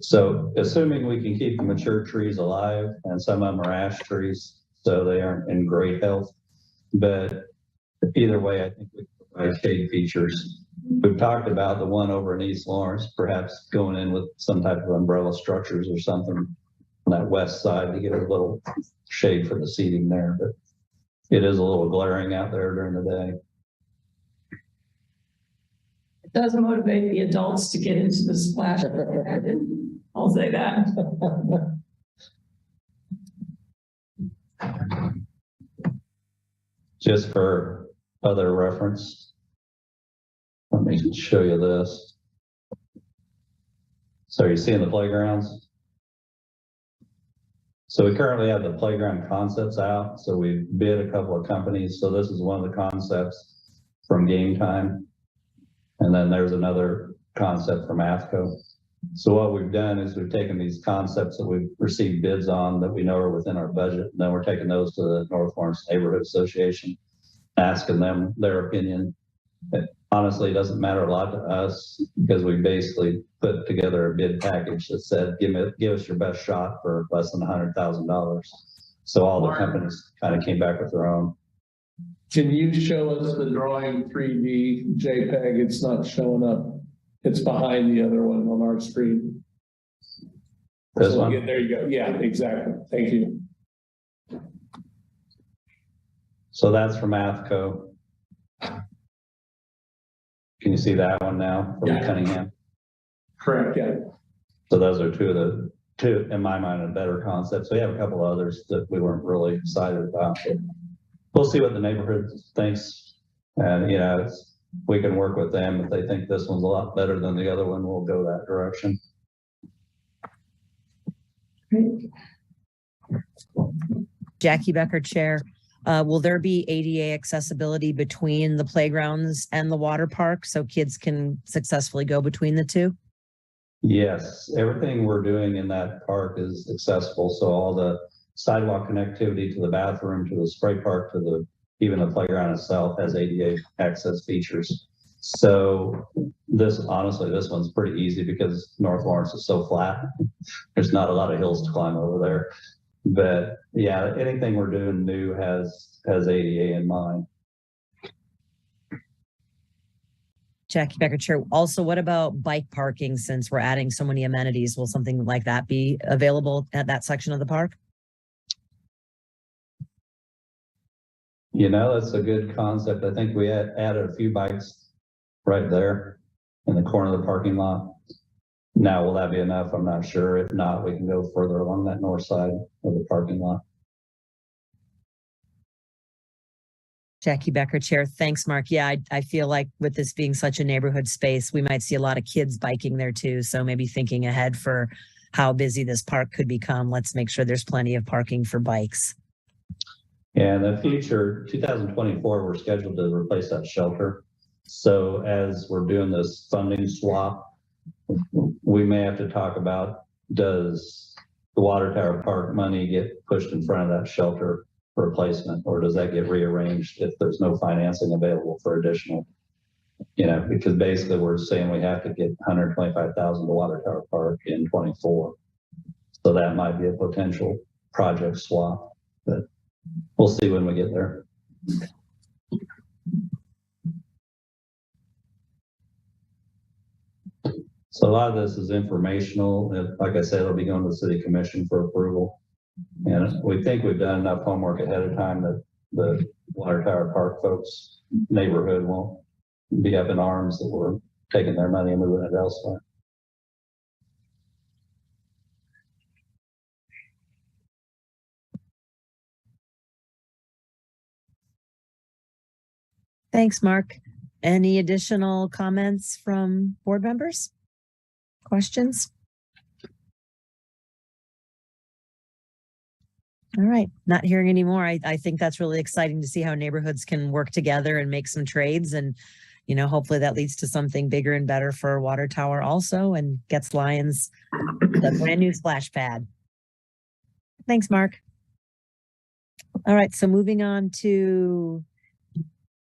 So assuming we can keep the mature trees alive, and some of them are ash trees, so they aren't in great health. But either way, I think we can provide shade features. We've talked about the one over in East Lawrence, perhaps going in with some type of umbrella structures or something on that west side to get a little shade for the seating there. But it is a little glaring out there during the day. It does motivate the adults to get into the splash. I'll say that. Just for other reference. Let me show you this. So you're seeing the playgrounds? So we currently have the playground concepts out. So we bid a couple of companies. So this is one of the concepts from Game Time. And then there's another concept from AFCO. So what we've done is we've taken these concepts that we've received bids on that we know are within our budget. And then we're taking those to the North Lawrence Neighborhood Association, asking them their opinion. It honestly doesn't matter a lot to us because we basically put together a bid package that said, give us your best shot for less than $100,000. So all the companies kind of came back with their own. Can you show us the drawing 3D JPEG? It's not showing up. It's behind the other one on our screen. This So, one? yeah, there you go. Yeah, exactly. Thank you. So that's from AFCO. Can you see that one now from Cunningham? Correct, yeah. So those are two, in my mind, a better concepts. We have a couple others that we weren't really excited about. We'll see what the neighborhood thinks. And, you know, we can work with them. If they think this one's a lot better than the other one, we'll go that direction. Great. Jackie Becker, Chair. Will there be ADA accessibility between the playgrounds and the water park so kids can successfully go between the two? Yes, everything we're doing in that park is accessible. So all the sidewalk connectivity to the bathroom, to the spray park, to even the playground itself has ADA access features. So honestly, this one's pretty easy because North Lawrence is so flat. There's not a lot of hills to climb over there. But yeah, anything we're doing new has ADA in mind. Jackie Becker, Chair. Also, what about bike parking since we're adding so many amenities? Will something like that be available at that section of the park? You know, that's a good concept. I think we added a few bikes right there in the corner of the parking lot. Now, will that be enough? I'm not sure. If not, we can go further along that north side of the parking lot. Jackie Becker, Chair. Thanks, Mark. Yeah, I feel like with this being such a neighborhood space, we might see a lot of kids biking there too. So maybe thinking ahead for how busy this park could become, let's make sure there's plenty of parking for bikes. Yeah, in the future, 2024, we're scheduled to replace that shelter. So as we're doing this funding swap, we may have to talk about, does the Water Tower Park money get pushed in front of that shelter replacement, or does that get rearranged if there's no financing available for additional, you know, because basically we're saying we have to get 125,000 to Water Tower Park in 24. So that might be a potential project swap, but we'll see when we get there. So a lot of this is informational. Like I said, it'll be going to the City Commission for approval. And we think we've done enough homework ahead of time that the Water Tower Park folks neighborhood won't be up in arms that we're taking their money and moving it elsewhere. Thanks, Mark. Any additional comments from board members? Questions? All right, not hearing any more. I think that's really exciting to see how neighborhoods can work together and make some trades. And, you know, hopefully that leads to something bigger and better for Water Tower also and gets Lyons the brand new splash pad. Thanks, Mark. All right, so moving on to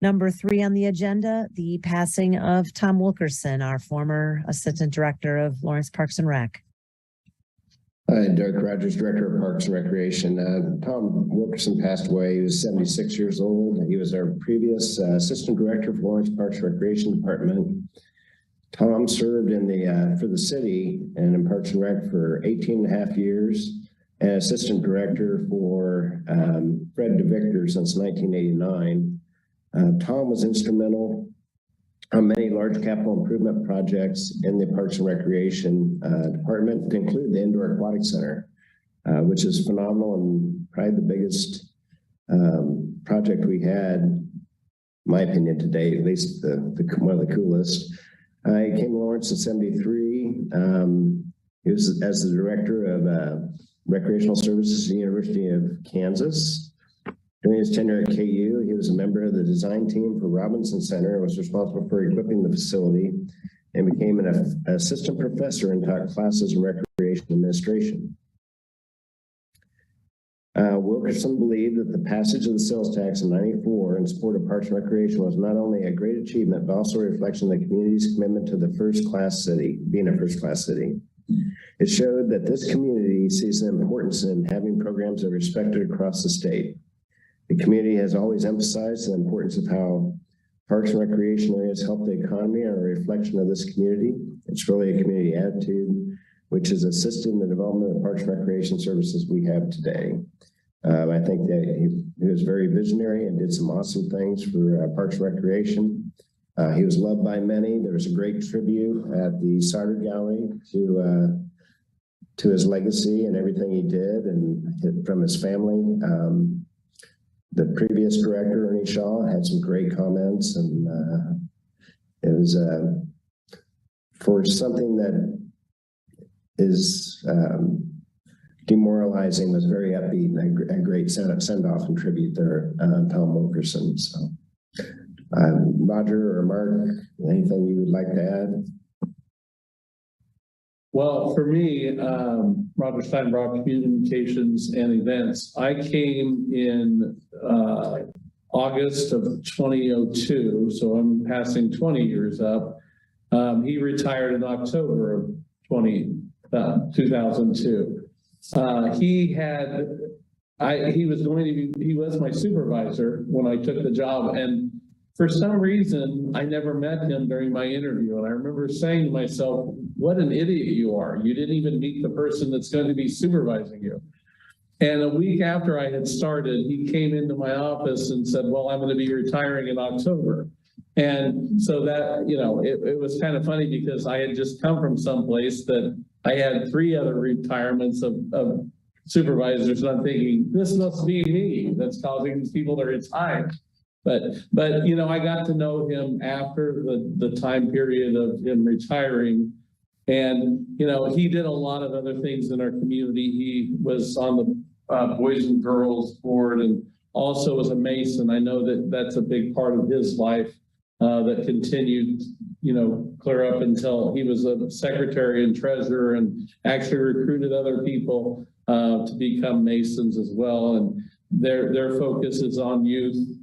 number 3 on the agenda, the passing of Tom Wilkerson, our former Assistant Director of Lawrence Parks and Rec. Hi, Derek Rogers, Director of Parks and Recreation. Tom Wilkerson passed away. He was 76 years old. He was our previous Assistant Director for Lawrence Parks and Recreation Department. Tom served for the city and in Parks and Rec for 18 and a half years, and Assistant Director for Fred DeVictor since 1989. Tom was instrumental on many large capital improvement projects in the Parks and Recreation Department, to include the Indoor Aquatic Center, which is phenomenal and probably the biggest project we had my opinion today, at least one of the coolest. I came to Lawrence in '73. He was as the director of recreational services at the University of Kansas. During his tenure at KU, he was a member of the design team for Robinson Center and was responsible for equipping the facility, and became an assistant professor and taught classes in recreation administration. Wilkerson believed that the passage of the sales tax in '94 in support of Parks and Recreation was not only a great achievement, but also a reflection of the community's commitment to the first-class city, being a first-class city. It showed that this community sees the importance in having programs that are respected across the state. The community has always emphasized the importance of how Parks and recreation areas help the economy and are a reflection of this community. It's really a community attitude, which has assisted in the development of parks and recreation services we have today. I think that he was very visionary and did some awesome things for Parks and Recreation. He was loved by many. There was a great tribute at the Sauter Gallery to his legacy and everything he did, and from his family. The previous director, Ernie Shaw, had some great comments, and it was for something that is demoralizing, was very upbeat and a great send-off and tribute there, Tom Wilkerson. So, Roger or Mark, anything you would like to add? Well, for me, Roger Steinbrock, Communications and Events, I came in August of 2002, so I'm passing 20 years up. He retired in October of 2002. He was my supervisor when I took the job, and for some reason, I never met him during my interview. And I remember saying to myself, what an idiot you are. You didn't even meet the person that's going to be supervising you. And a week after I had started, he came into my office and said, well, I'm going to be retiring in October. And so that, it was kind of funny because I had just come from someplace that I had 3 other retirements of supervisors. And I'm thinking, this must be me that's causing these people to retire. But I got to know him after the time period of him retiring. And, he did a lot of other things in our community. He was on the Boys and Girls Board and also was a Mason. I know that that's a big part of his life that continued, clear up until he was a secretary and treasurer, and actually recruited other people to become Masons as well. And their focus is on youth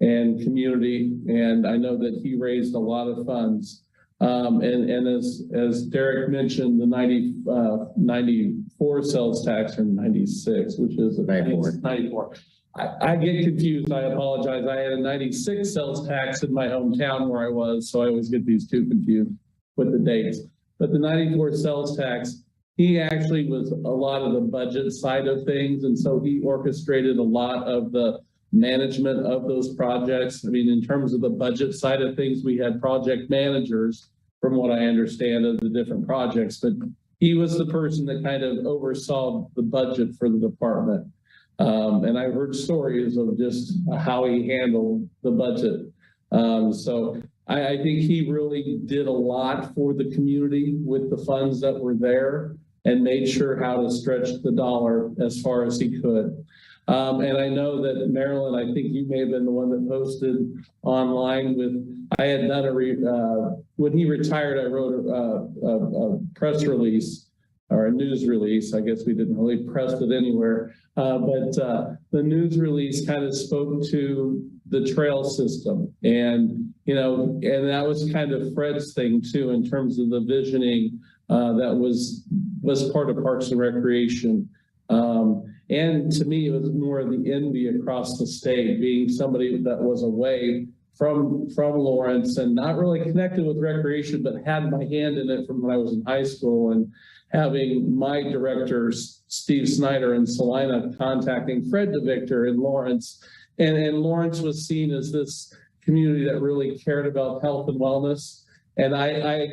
and community. And I know that he raised a lot of funds. And as Derek mentioned, the 94 sales tax, or 96, which is 94. I get confused. I apologize. I had a 96 sales tax in my hometown where I was, so I always get these two confused with the dates. But the 94 sales tax, he actually was a lot of the budget side of things. And so he orchestrated a lot of the management of those projects. I mean, in terms of the budget side of things, we had project managers, from what I understand, of the different projects, but he was the person that kind of oversaw the budget for the department. And I've heard stories of just how he handled the budget. So I think he really did a lot for the community with the funds that were there, and made sure how to stretch the dollar as far as he could. And I know that Marilyn, I think you may have been the one that posted online I had done when he retired, I wrote a press release, or a news release. I guess we didn't really press it anywhere. But the news release kind of spoke to the trail system. And, and that was kind of Fred's thing too, in terms of the visioning that was part of Parks and Recreation. And to me, it was more of the envy across the state, being somebody that was away from Lawrence and not really connected with recreation, but had my hand in it from when I was in high school, and having my directors, Steve Snyder and Salina, contacting Fred DeVictor in Lawrence. And Lawrence was seen as this community that really cared about health and wellness. And I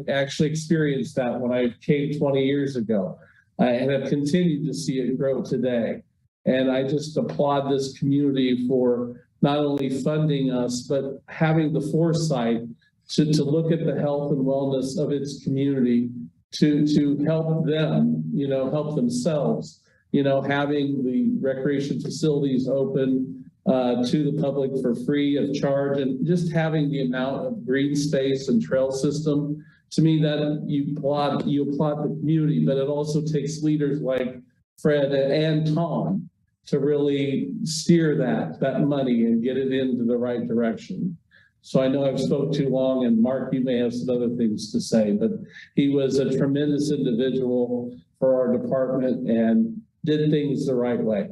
actually experienced that when I came 20 years ago. And have continued to see it grow today. And I just applaud this community for not only funding us, but having the foresight to look at the health and wellness of its community, to help them, help themselves, having the recreation facilities open to the public for free of charge, and just having the amount of green space and trail system. To me, that you applaud the community, but it also takes leaders like Fred and Tom to really steer that money and get it into the right direction. So I know I've spoke too long, and Mark, you may have some other things to say, but he was a tremendous individual for our department and did things the right way.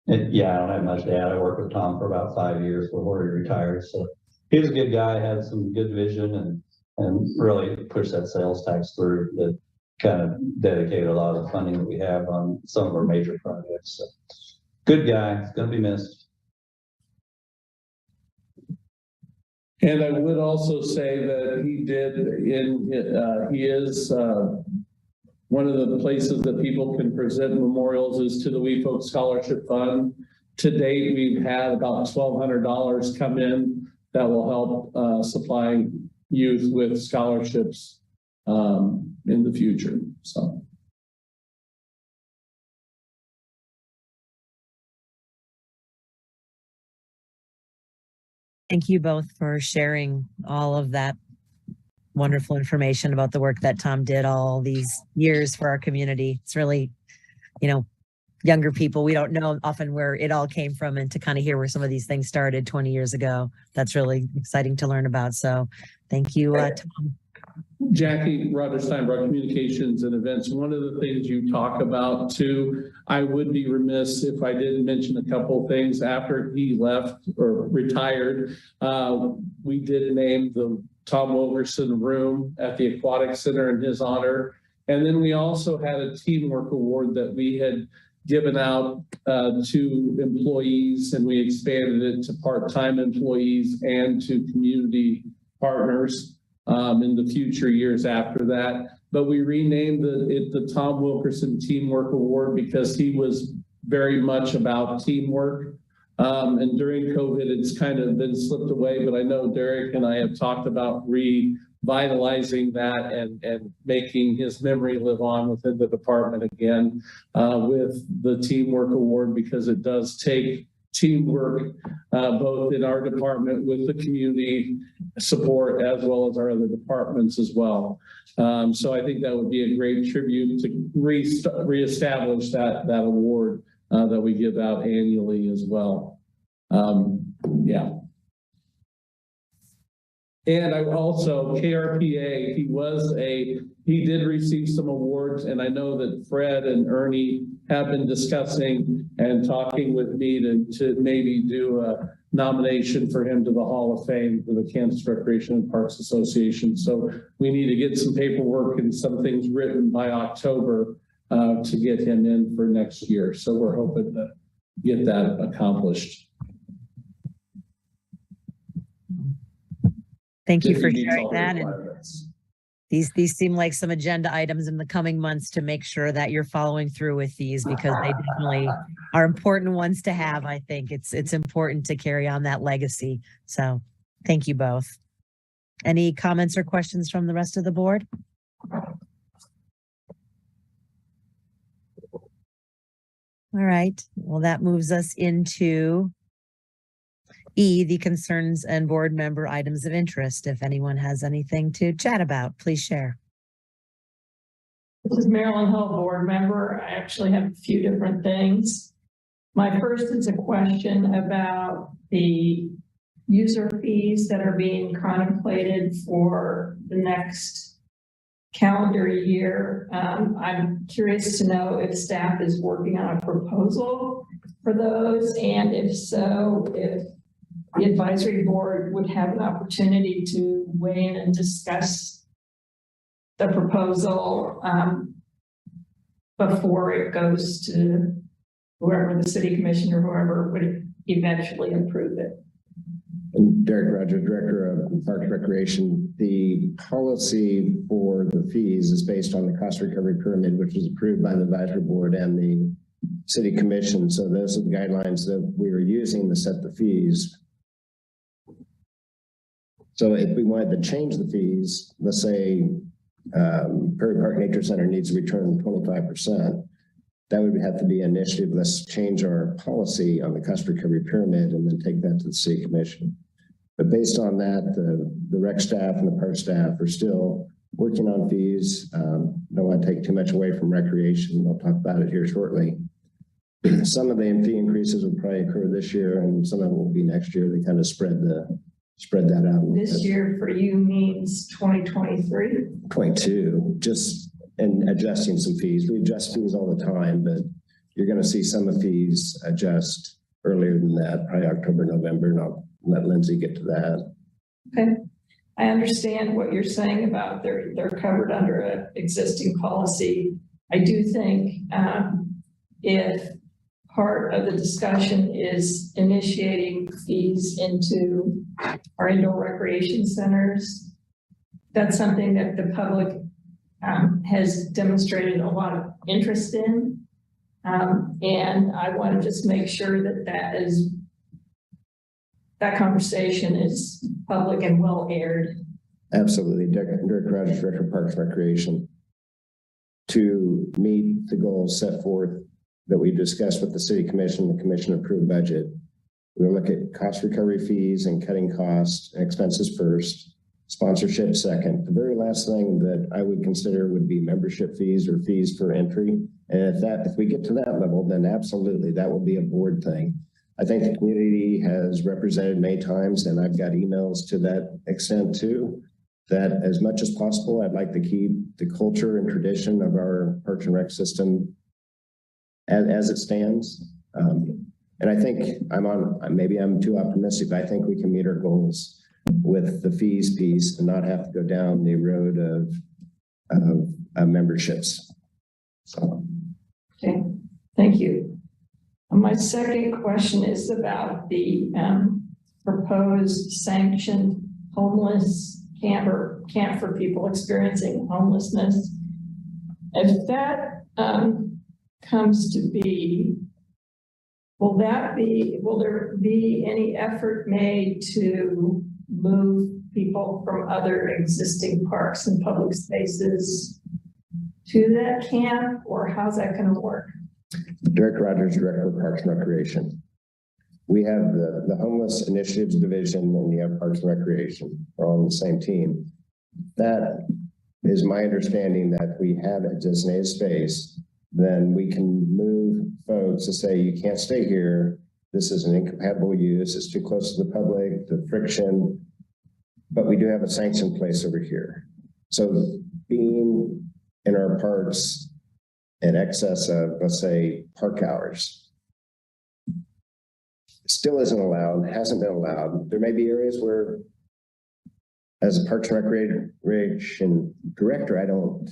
Yeah, I don't have much to add. I worked with Tom for about 5 years before he retired. So he was a good guy, had some good vision, and really pushed that sales tax through that kind of dedicated a lot of the funding that we have on some of our major projects. So good guy, it's going to be missed. And I would also say that he is one of the places that people can present memorials is to the We Folk Scholarship Fund. To date, we've had about $1,200 come in that will help supply youth with scholarships in the future. So. Thank you both for sharing all of that wonderful information about the work that Tom did all these years for our community. It's really, younger people, we don't know often where it all came from, and to kind of hear where some of these things started 20 years ago, that's really exciting to learn about. So thank you, Tom. Jackie, Roger Steinbrock, Communications and Events. One of the things you talk about too, I would be remiss if I didn't mention a couple of things. After he left or retired, we did name the Tom Wilkerson room at the Aquatic Center in his honor. And then we also had a teamwork award that we had given out to employees, and we expanded it to part-time employees and to community partners in the future years after that. But we renamed it the Tom Wilkerson Teamwork Award because he was very much about teamwork. And during COVID, it's kind of been slipped away, but I know Derek and I have talked about revitalizing that and making his memory live on within the department again with the Teamwork Award, because it does take teamwork both in our department with the community support as well as our other departments as well. So I think that would be a great tribute to reestablish that award that we give out annually as well. Yeah. And I also, KRPA, he did receive some awards, and I know that Fred and Ernie have been discussing and talking with me to maybe do a nomination for him to the Hall of Fame for the Kansas Recreation and Parks Association. So we need to get some paperwork and some things written by October to get him in for next year. So we're hoping to get that accomplished. Thank you for sharing that. And these seem like some agenda items in the coming months to make sure that you're following through with these, because they definitely are important ones to have. I think it's important to carry on that legacy. So thank you both. Any comments or questions from the rest of the board? All right. Well, that moves us into E, the concerns and board member items of interest. If anyone has anything to chat about, please share. This is Marilyn Hull, board member. I actually have a few different things. My first is a question about the user fees that are being contemplated for the next calendar year. I'm curious to know if staff is working on a proposal for those, and if so, if the advisory board would have an opportunity to weigh in and discuss the proposal before it goes to whoever the city commission or whoever would eventually approve it. And Derek Roger, Director of Parks Recreation, the policy for the fees is based on the cost recovery pyramid, which was approved by the advisory board and the city commission. So those are the guidelines that we were using to set the fees. So if we wanted to change the fees, let's say Prairie Park Nature Center needs to return 25%, that would have to be an initiative. Let's change our policy on the cost recovery pyramid and then take that to the city commission. But based on that, the rec staff and the park staff are still working on fees. Don't want to take too much away from recreation. I'll talk about it here shortly. Some of the fee increases will probably occur this year and some of them will be next year. They kind of spread that out. This year for you means 2023? 22, just and adjusting some fees. We adjust fees all the time, but you're going to see some of the fees adjust earlier than that, probably October, November, and I'll let Lindsay get to that. Okay. I understand what you're saying about they're covered under an existing policy. I do think if part of the discussion is initiating fees into our indoor recreation centers, that's something that the public has demonstrated a lot of interest in. And I want to just make sure that conversation is public and well aired. Absolutely. Director Rogers, Director of Parks and Recreation, to meet the goals set forth that we discussed with the city commission, the commission approved budget. We'll look at cost recovery fees and cutting costs and expenses first, sponsorship second. The very last thing that I would consider would be membership fees or fees for entry. And if we get to that level, then absolutely that will be a board thing. I think the community has represented many times, and I've got emails to that extent too, that as much as possible, I'd like to keep the culture and tradition of our Parks and Rec system as it stands. And I think maybe I'm too optimistic, but I think we can meet our goals with the fees piece and not have to go down the road of memberships. So. Okay, thank you. My second question is about the proposed sanctioned homeless camp for people experiencing homelessness. If that comes to be, will there be any effort made to move people from other existing parks and public spaces to that camp, or how's that going to work? Director Rogers, Director of Parks and Recreation. We have the Homeless Initiatives Division and we have Parks and Recreation. We're all on the same team. That is my understanding, that we have a designated space, then we can move folks to say, you can't stay here. This is an incompatible use. It's too close to the public, the friction, but we do have a sanctioned place over here. So being in our parks in excess of, let's say, park hours still isn't allowed, hasn't been allowed. There may be areas where, as a Parks and Recreation director, I don't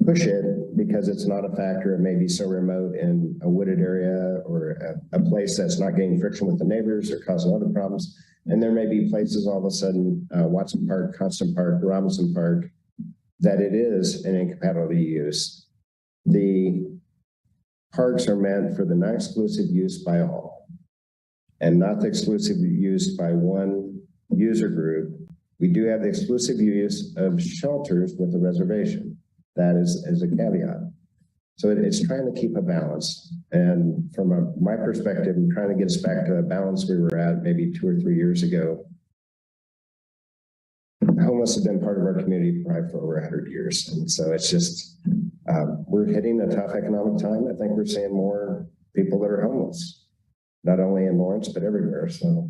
push it because it's not a factor. It may be so remote in a wooded area or a place that's not getting friction with the neighbors or causing other problems. And there may be places all of a sudden, Watson Park, Constant Park, Robinson Park, that it is an incompatibility use. The parks are meant for the non-exclusive use by all and not the exclusive use by one user group. We do have the exclusive use of shelters with a reservation. That is as a caveat. So it's trying to keep a balance. And from my perspective, I'm trying to get us back to a balance we were at maybe 2 or 3 years ago. Homeless have been part of our community probably for over 100 years. And so it's just, we're hitting a tough economic time. I think we're seeing more people that are homeless, not only in Lawrence, but everywhere. So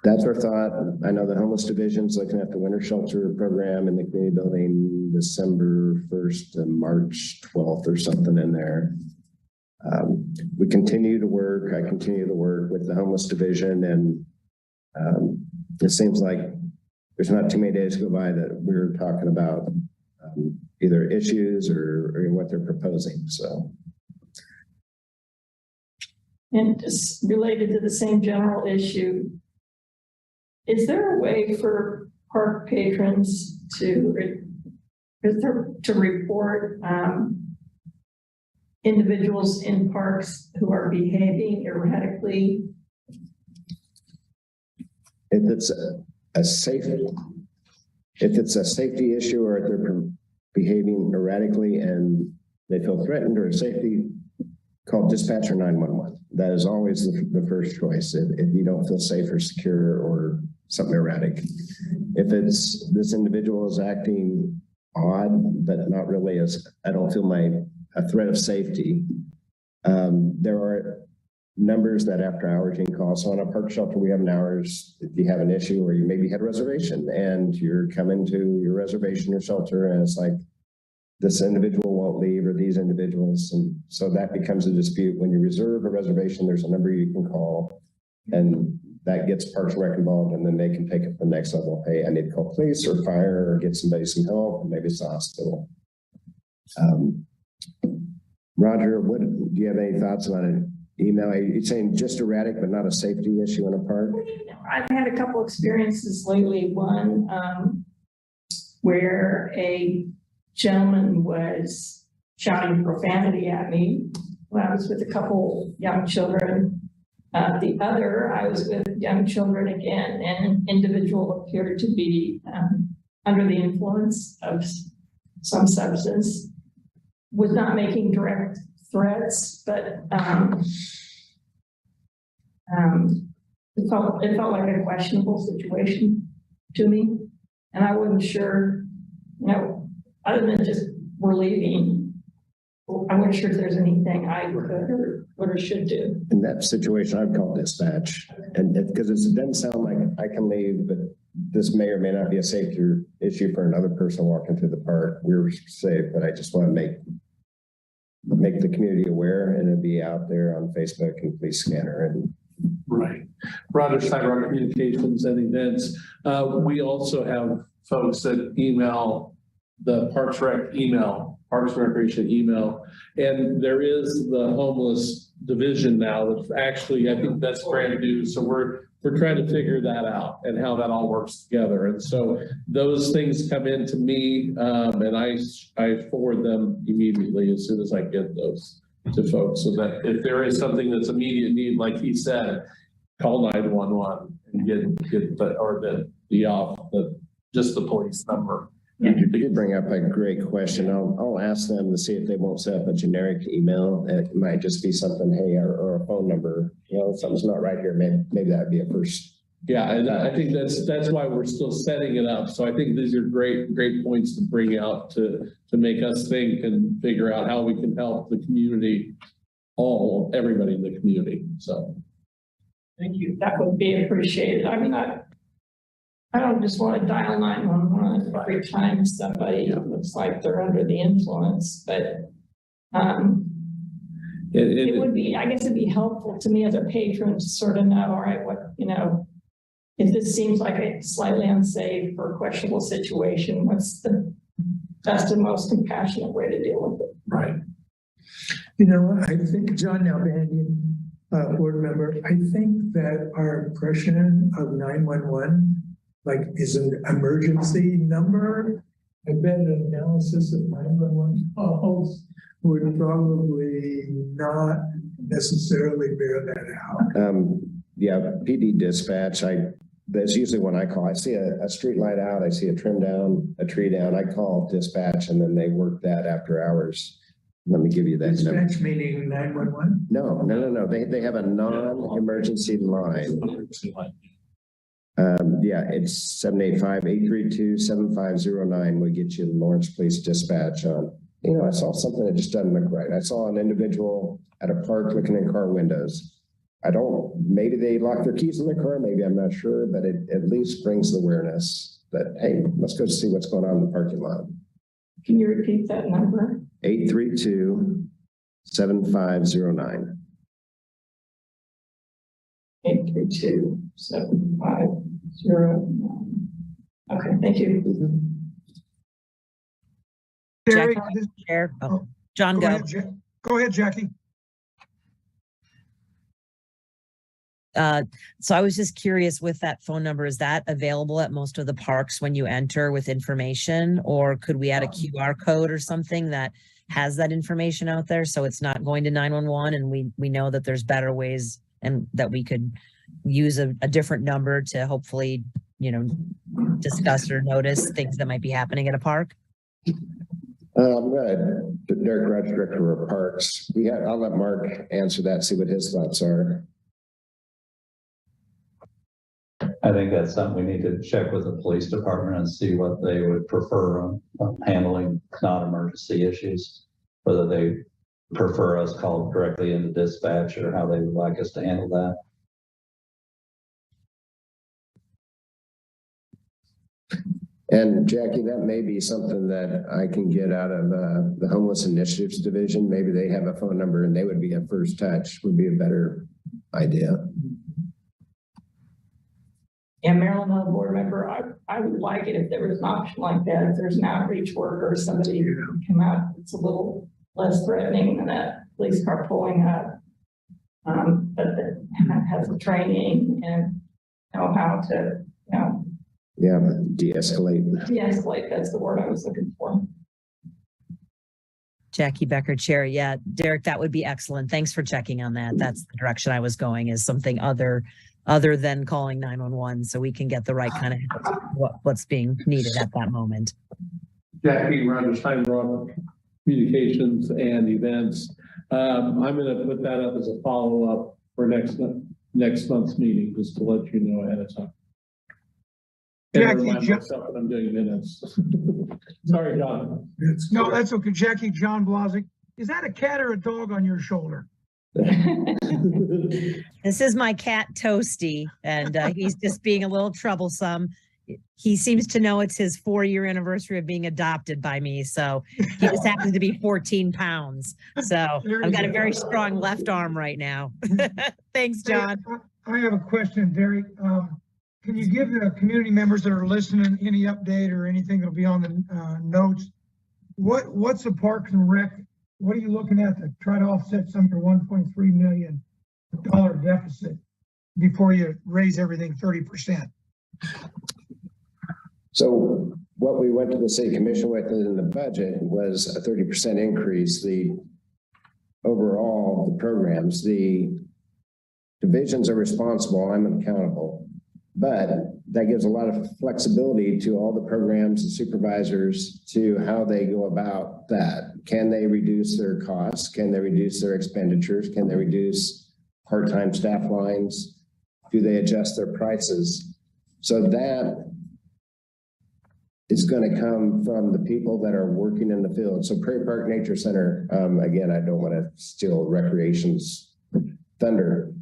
that's our thought. I know the homeless division's looking at the winter shelter program in the community building December 1st and March 12th or something in there. We continue to work. I continue to work with the homeless division, and it seems like there's not too many days go by that we're talking about either issues or what they're proposing. So. And just related to the same general issue, is there a way for park patrons to report individuals in parks who are behaving erratically? If it's a safety issue or if they're behaving erratically and they feel threatened or safety, call dispatch or 911. That is always the first choice if you don't feel safe or secure or something erratic. If it's this individual is acting odd, but not really as, I don't feel a threat of safety. There are numbers that after hours you can call. So on a park shelter, we have an hours. If you have an issue or you maybe had a reservation and you're coming to your reservation or shelter and it's like, this individual won't leave or these individuals. And so that becomes a dispute. When you reserve a reservation, there's a number you can call and that gets Parks and Rec involved and then they can take it to the next level. Hey, I need to call police or fire or get somebody some help, or maybe it's the hospital. Roger, do you have any thoughts on an email? Are you saying just erratic, but not a safety issue in a park? I've had a couple experiences lately. One where a gentleman was shouting profanity at me when I was with a couple young children. The other, I was with young children again, and an individual appeared to be under the influence of some substance, was not making direct threats, but it felt like a questionable situation to me. And I wasn't sure, other than just we're leaving, I wasn't sure if there's anything I could or should do. In that situation, I'd call dispatch, and because it doesn't sound like I can leave, but this may or may not be a safety issue for another person walking through the park. We're safe, but I just want to make the community aware, and it'll be out there on Facebook and police scanner. And right, Roger, Steinbrock Communications and Events. We also have folks that email the Parks Rec email, Parks and Recreation email, and there is the homeless division now. That's actually, I think that's brand new. So we're trying to figure that out and how that all works together. And so those things come in to me, and I forward them immediately as soon as I get those to folks, so that if there is something that's immediate need, like he said, call 911 and get just the police number. You did bring up a great question. I'll ask them to see if they won't set up a generic email. It might just be something, hey, or a phone number. Something's not right here. Maybe that'd be a first. Yeah, and I think that's why we're still setting it up. So I think these are great points to bring out to make us think and figure out how we can help the community, everybody in the community. So thank you. That would be appreciated. I mean, I don't just want to dial 911 every time somebody looks like they're under the influence, but it would be, I guess it'd be helpful to me as a patron to sort of know, all right, if this seems like a slightly unsafe or questionable situation, what's the best and most compassionate way to deal with it? Right. I think John Nalbandian, board member, I think that our impression of 911 is an emergency number. I bet an analysis of 911 calls would probably not necessarily bear that out. Yeah, PD dispatch, that's usually when I call. I see a street light out, I see a trim down, a tree down, I call dispatch and then they work that after hours. Let me give you that dispatch number. Meaning 911? No. They have a non-emergency line. Yeah, it's 785-832-7509 will get you the Lawrence Police Dispatch on. I saw something that just doesn't look right. I saw an individual at a park looking in car windows. Maybe they locked their keys in the car, maybe, I'm not sure, but it at least brings the awareness that, hey, let's go see what's going on in the parking lot. Can you repeat that number? 832-7509. 832-7509. Okay, thank you. Terry, John, go ahead, Jackie. So I was just curious with that phone number, is that available at most of the parks when you enter with information, or could we add a QR code or something that has that information out there. So it's not going to 911, and we know that there's better ways and that we could use a different number to hopefully, discuss or notice things that might be happening at a park. Derek Rudge, Director of Parks. I'll let Mark answer that, see what his thoughts are. I think that's something we need to check with the police department and see what they would prefer on handling non-emergency issues, whether they prefer us called directly into dispatch or how they would like us to handle that. And Jackie, that may be something that I can get out of the Homeless Initiatives Division. Maybe they have a phone number and they would be a first touch, would be a better idea. Yeah, Maryland Hill board member, I would like it if there was an option like that. If there's an outreach worker or somebody who can come out, it's a little less threatening than a police car pulling up. But that has the training and know how to, yeah, de-escalate. De-escalate, that's the word I was looking for. Jackie Becker, Chair. Yeah, Derek, that would be excellent. Thanks for checking on that. That's the direction I was going, is something other than calling 911, so we can get the right kind of what's being needed at that moment. Jackie, Roger Steinbrock, Communications and Events. I'm going to put that up as a follow-up for next month's meeting, just to let you know ahead of time. And remind myself that I'm doing minutes. Sorry, John. No, that's okay. Jackie, John Blazik. Is that a cat or a dog on your shoulder? This is my cat Toasty, and he's just being a little troublesome. He seems to know it's his 4-year anniversary of being adopted by me, so he just happens to be 14 pounds. So I've got a very strong left arm right now. Thanks, John. I have a question, Derek. Can you give the community members that are listening any update or anything that'll be on the notes? What's the Parks and Rec? What are you looking at to try to offset some of your $1.3 million deficit before you raise everything 30%? So what we went to the city commission with in the budget was a 30% increase. The overall, the programs, the divisions are responsible, I'm accountable, but that gives a lot of flexibility to all the programs and supervisors to how they go about that. Can they reduce their costs? Can they reduce their expenditures? Can they reduce part-time staff lines? Do they adjust their prices? So that is going to come from the people that are working in the field. So Prairie Park Nature Center, again, I don't want to steal recreation's thunder,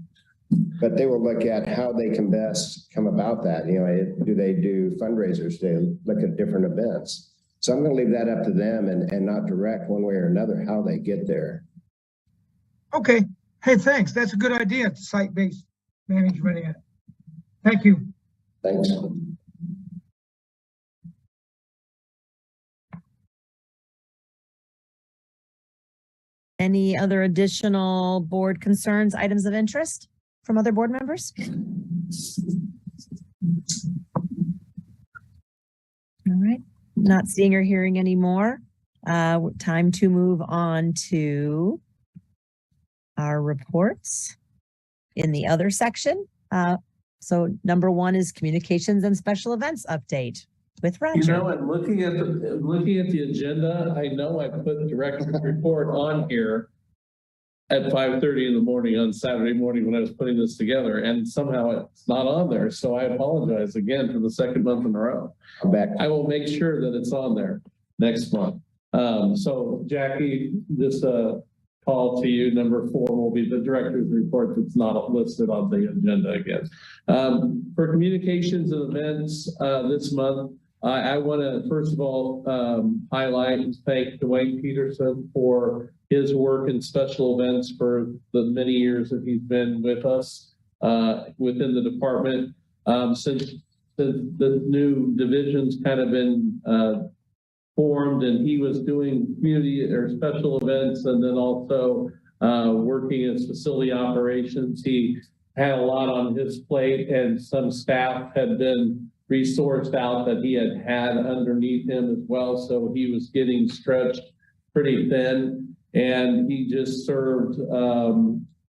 but they will look at how they can best come about that. Do they do fundraisers? Do they look at different events? So I'm going to leave that up to them and not direct one way or another how they get there. Okay. Hey, thanks. That's a good idea. Site-based management. Thank you. Thanks. Any other additional board concerns, items of interest from other board members? All right, not seeing or hearing any more. Time to move on to our reports in the other section. So number 1 is communications and special events update with Roger. And looking at the agenda, I know I put director's report on here at 5:30 in the morning on Saturday morning when I was putting this together, and somehow it's not on there. So I apologize again for the second month in a row. I will make sure that it's on there next month. So Jackie, this call to you, number 4 will be the director's report that's not listed on the agenda again. For communications and events this month, I want to first of all highlight and thank Dwayne Peterson for his work in special events for the many years that he's been with us within the department. Since the new division's kind of been formed, and he was doing community or special events, and then also working as facility operations. He had a lot on his plate, and some staff had been resourced out that he had underneath him as well. So he was getting stretched pretty thin. And he just served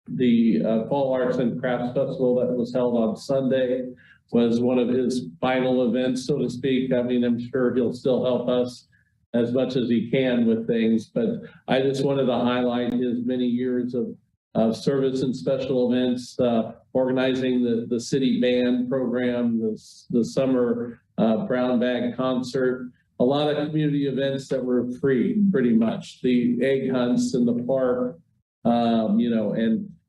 the Fall Arts and Crafts Festival that was held on Sunday, was one of his final events, so to speak. I mean, I'm sure he'll still help us as much as he can with things, but I just wanted to highlight his many years of service and special events, organizing the city band program, the summer brown bag concert, a lot of community events that were free, pretty much. The egg hunts in the park,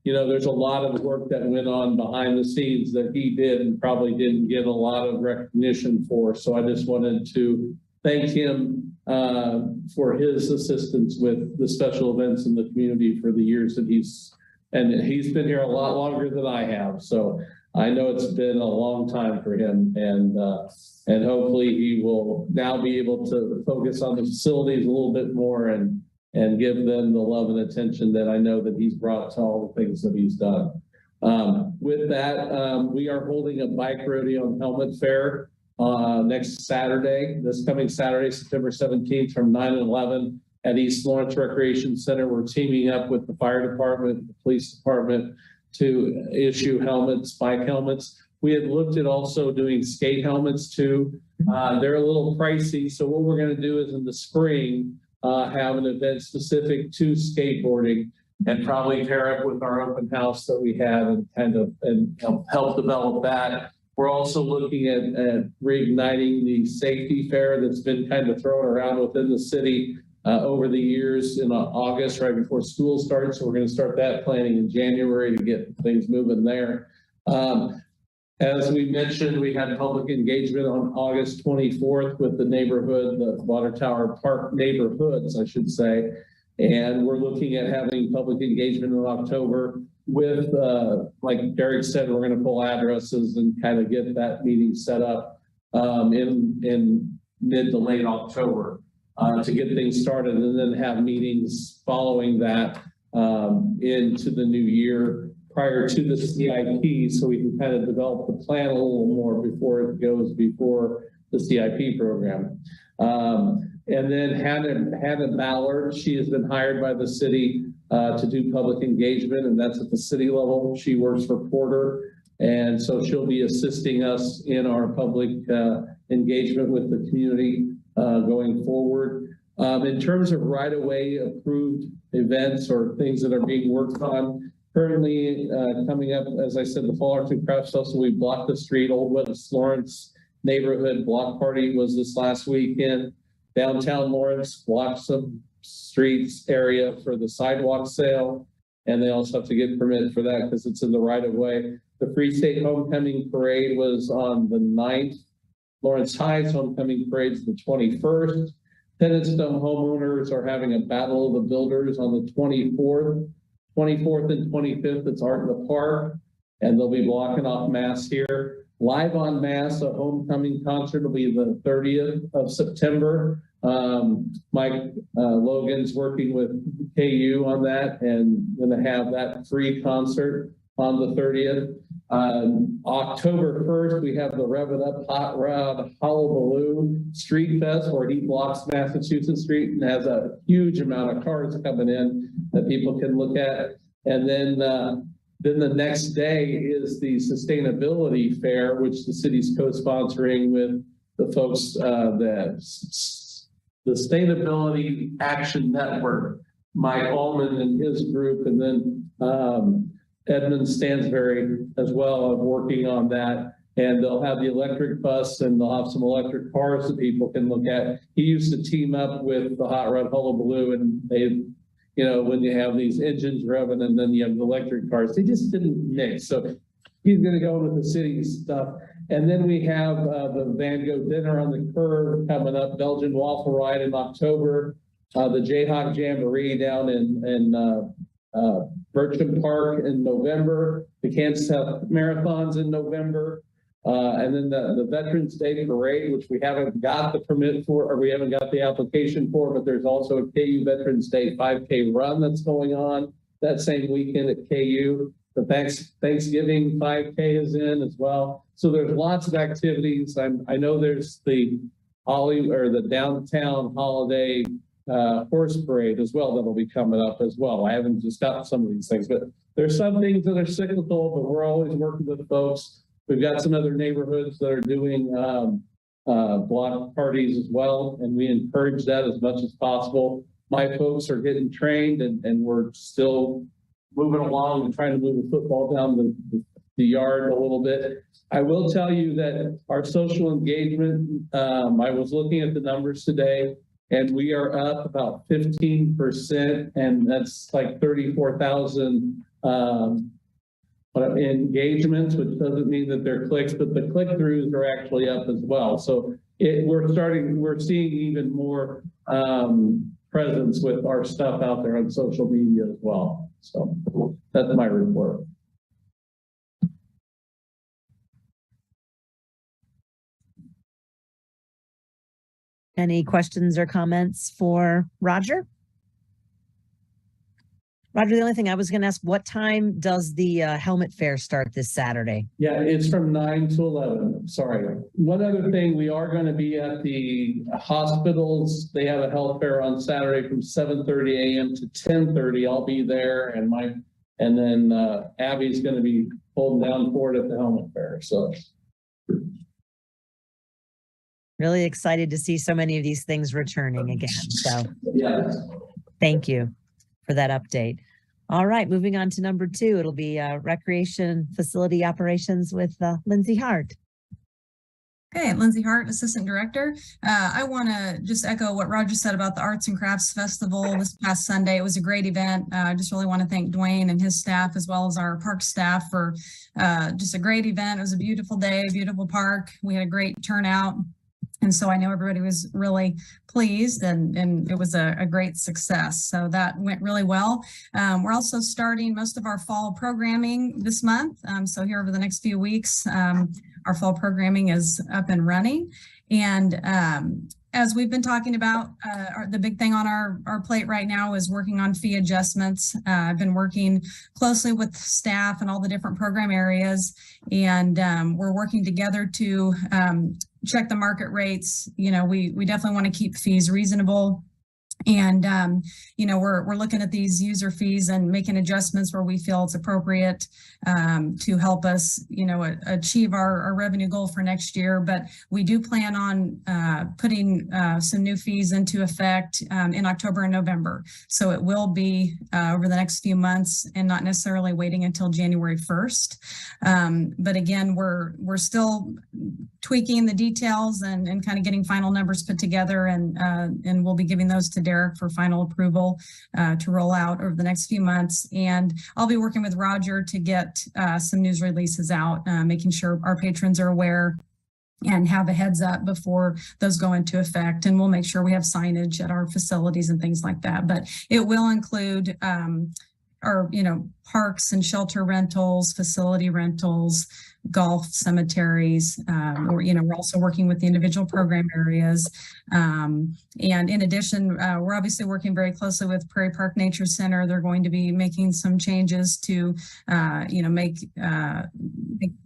there's a lot of work that went on behind the scenes that he did and probably didn't get a lot of recognition for. So I just wanted to thank him for his assistance with the special events in the community for the years that he's been here a lot longer than I have. So I know it's been a long time for him, and hopefully he will now be able to focus on the facilities a little bit more and give them the love and attention that I know that he's brought to all the things that he's done. With that, we are holding a bike rodeo and helmet fair next Saturday, this coming Saturday, September 17th from 9 to 11 at East Lawrence Recreation Center. We're teaming up with the fire department, the police department to issue helmets, bike helmets. We had looked at also doing skate helmets too. They're a little pricey. So what we're going to do is in the spring, have an event specific to skateboarding and probably pair up with our open house that we have and help develop that. We're also looking at reigniting the safety fair that's been kind of thrown around within the city over the years in August, right before school starts. So we're going to start that planning in January to get things moving there. As we mentioned, we had public engagement on August 24th with the neighborhood, the Water Tower Park neighborhoods, I should say. And we're looking at having public engagement in October with, like Derek said, we're going to pull addresses and kind of get that meeting set up in mid to late October to get things started, and then have meetings following that into the new year, prior to the CIP, so we can kind of develop the plan a little more before it goes before the CIP program. And then Hannah Ballard, she has been hired by the city to do public engagement, and that's at the city level. She works for Porter, and so she'll be assisting us in our public engagement with the community going forward. In terms of right-of-way approved events or things that are being worked on, currently coming up, as I said, the Fall Arts and Crafts Festival, we blocked the street. Old West Lawrence neighborhood block party was this last weekend. Downtown Lawrence blocked some streets area for the sidewalk sale, and they also have to get permit for that because it's in the right of way. The Free State Homecoming Parade was on the 9th. Lawrence High's Homecoming Parade is the 21st. Tennisstone homeowners are having a Battle of the Builders on the 24th and 25th. It's Art in the Park, and they'll be blocking off Mass here. Live on Mass, a homecoming concert will be the 30th of September. Mike Logan's working with KU on that and going to have that free concert on the 30th. October 1st, we have the Rev It Up Hot Rod Hullabaloo Street Fest, where he blocks Massachusetts Street and has a huge amount of cars coming in that people can look at. And then the next day is the Sustainability Fair, which the city's co-sponsoring with the folks, the Sustainability Action Network, Mike Allman and his group, and then Edmund Stansberry as well of working on that. And they'll have the electric bus and they'll have some electric cars that people can look at. He used to team up with the Hot Rod Hullabaloo, and they, when you have these engines revving and then you have the electric cars, they just didn't mix. So he's going to go with the city stuff. And then we have the Van Gogh Dinner on the Curve coming up, Belgian Waffle Ride in October, the Jayhawk Jamboree down in Bircham Park in November, the Kansas Health Marathons in November, and then the Veterans Day Parade, which we haven't got the permit for, or we haven't got the application for, but there's also a KU Veterans Day 5K run that's going on that same weekend at KU. The Thanksgiving 5K is in as well. So there's lots of activities. I know there's the downtown holiday horse parade as well that'll be coming up as well. I haven't discussed some of these things, but there's some things that are cyclical, but we're always working with folks. We've got some other neighborhoods that are doing block parties as well, and we encourage that as much as possible. My folks are getting trained, and we're still moving along and trying to move the football down the yard a little bit. I will tell you that our social engagement, I was looking at the numbers today, and we are up about 15%, and that's like 34,000 engagements, which doesn't mean that they're clicks, but the click-throughs are actually up as well. So we're seeing even more presence with our stuff out there on social media as well. So that's my report. Any questions or comments for Roger? Roger, the only thing I was going to ask, what time does the helmet fair start this Saturday? Yeah, it's from 9 to 11. Sorry. One other thing, we are going to be at the hospitals. They have a health fair on Saturday from 7:30 a.m. to 10:30. I'll be there, and then Abby's going to be holding down for it at the helmet fair. So. Really excited to see so many of these things returning again. So yeah. Thank you for that update. All right, moving on to number 2. It'll be recreation facility operations with Lindsay Hart. Okay, Lindsay Hart, Assistant Director. I want to just echo what Roger said about the Arts and Crafts Festival this past Sunday. It was a great event. I just really want to thank Dwayne and his staff, as well as our park staff, for just a great event. It was a beautiful day, beautiful park. We had a great turnout. And so I know everybody was really pleased, and it was a great success. So that went really well. We're also starting most of our fall programming this month. So here over the next few weeks, our fall programming is up and running. And as we've been talking about, the big thing on our plate right now is working on fee adjustments. I've been working closely with staff and all the different program areas, and we're working together to check the market rates. You know, we definitely want to keep fees reasonable. And, you know, we're looking at these user fees and making adjustments where we feel it's appropriate to help us, you know, achieve our revenue goal for next year. But we do plan on putting some new fees into effect in October and November. So it will be over the next few months and not necessarily waiting until January 1st. But again, we're still tweaking the details and kind of getting final numbers put together, and we'll be giving those to Derek for final approval to roll out over the next few months. And I'll be working with Roger to get some news releases out, making sure our patrons are aware and have a heads up before those go into effect. And we'll make sure we have signage at our facilities and things like that. But it will include our, you know, parks and shelter rentals, facility rentals, golf, cemeteries. We're also working with the individual program areas. And in addition, we're obviously working very closely with Prairie Park Nature Center. They're going to be making some changes to, make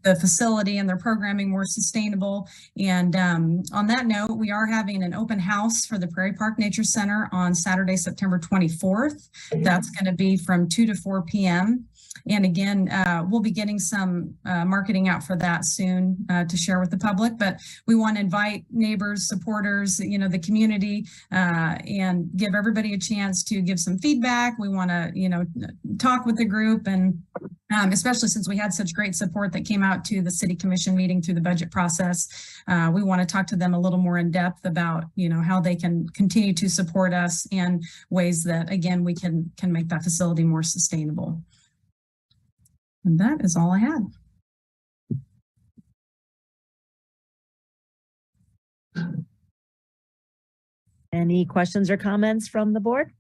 the facility and their programming more sustainable. And on that note, we are having an open house for the Prairie Park Nature Center on Saturday, September 24th. That's going to be from 2 to 4 p.m. And again, we'll be getting some marketing out for that soon to share with the public, but we want to invite neighbors, supporters, you know, the community, and give everybody a chance to give some feedback. We want to, you know, talk with the group, and especially since we had such great support that came out to the city commission meeting through the budget process. We want to talk to them a little more in depth about, you know, how they can continue to support us and ways that, again, we can make that facility more sustainable. And that is all I had. Any questions or comments from the board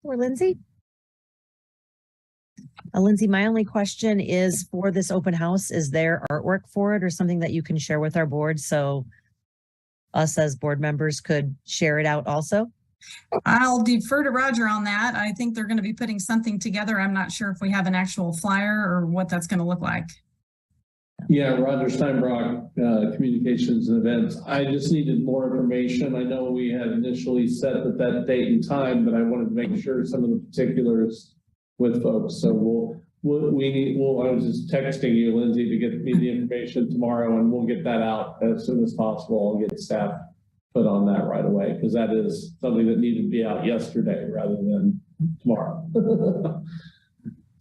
or Lindsay? Lindsay, my only question is for this open house, is there artwork for it or something that you can share with our board so us as board members could share it out also? I'll defer to Roger on that. I think they're going to be putting something together. I'm not sure if we have an actual flyer or what that's going to look like. Yeah, Roger Steinbrock, Communications and Events. I just needed more information. I know we had initially set that date and time, but I wanted to make sure some of the particulars with folks. So I was just texting you, Lindsay, to get me the information tomorrow, and we'll get that out as soon as possible. I'll get staff put on that right away, because that is something that needed to be out yesterday rather than tomorrow.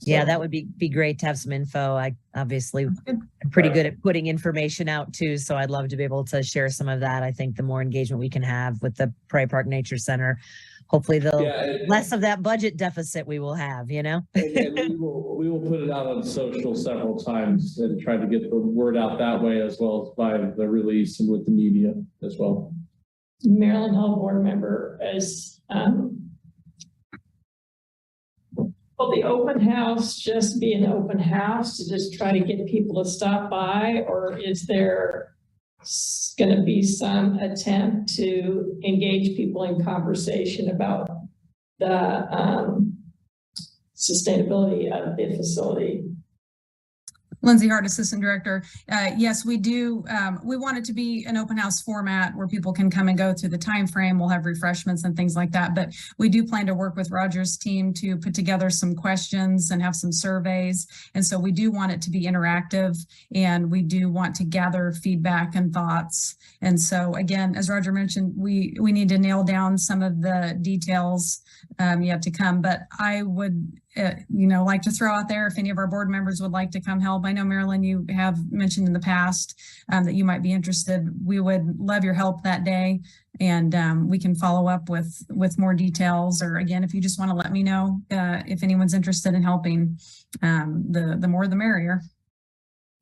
Yeah, that would be great to have some info. I obviously am pretty good at putting information out too, so I'd love to be able to share some of that. I think the more engagement we can have with the Prairie Park Nature Center, hopefully less of that budget deficit we will have, you know? And we will put it out on social several times and try to get the word out that way, as well as by the release and with the media as well. Maryland Hall board member, as will the open house just be an open house to just try to get people to stop by, or is there going to be some attempt to engage people in conversation about the sustainability of the facility? Lindsay Hart, Assistant Director. Yes, we do. We want it to be an open house format where people can come and go through the time frame. We'll have refreshments and things like that. But we do plan to work with Roger's team to put together some questions and have some surveys. And so we do want it to be interactive, and we do want to gather feedback and thoughts. And so again, as Roger mentioned, we need to nail down some of the details yet to come. But I would like to throw out there, if any of our board members would like to come help. I know, Marilyn, you have mentioned in the past that you might be interested. We would love your help that day, and we can follow up with more details. Or again, if you just want to let me know if anyone's interested in helping, the more the merrier.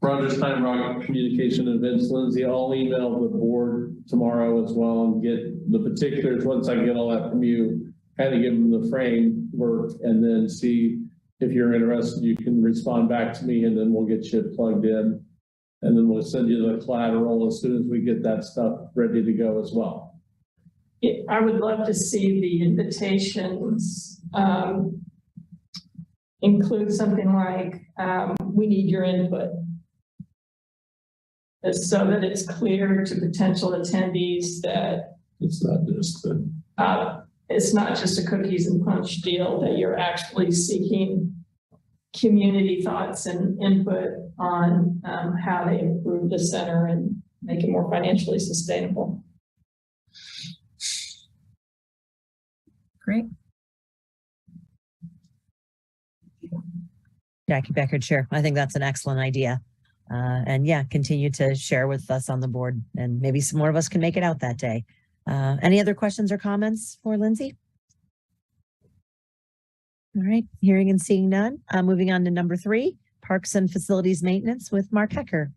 Roger Steinbrock, Communication and Events. Lindsay, I'll email the board tomorrow as well and get the particulars. Once I get all that from you, kind of give them the framework, and then see if you're interested. You can respond back to me, and then we'll get you plugged in, and then we'll send you the collateral as soon as we get that stuff ready to go as well. I would love to see the invitations include something like, we need your input, so that it's clear to potential attendees that it's not just it's not just a cookies and punch deal, that you're actually seeking community thoughts and input on how they improve the center and make it more financially sustainable. Great. Jackie Becker, Chair. I think that's an excellent idea. And yeah, continue to share with us on the board, and maybe some more of us can make it out that day. Any other questions or comments for Lindsay? All right, hearing and seeing none. Moving on to number 3, Parks and Facilities Maintenance with Mark Hecker.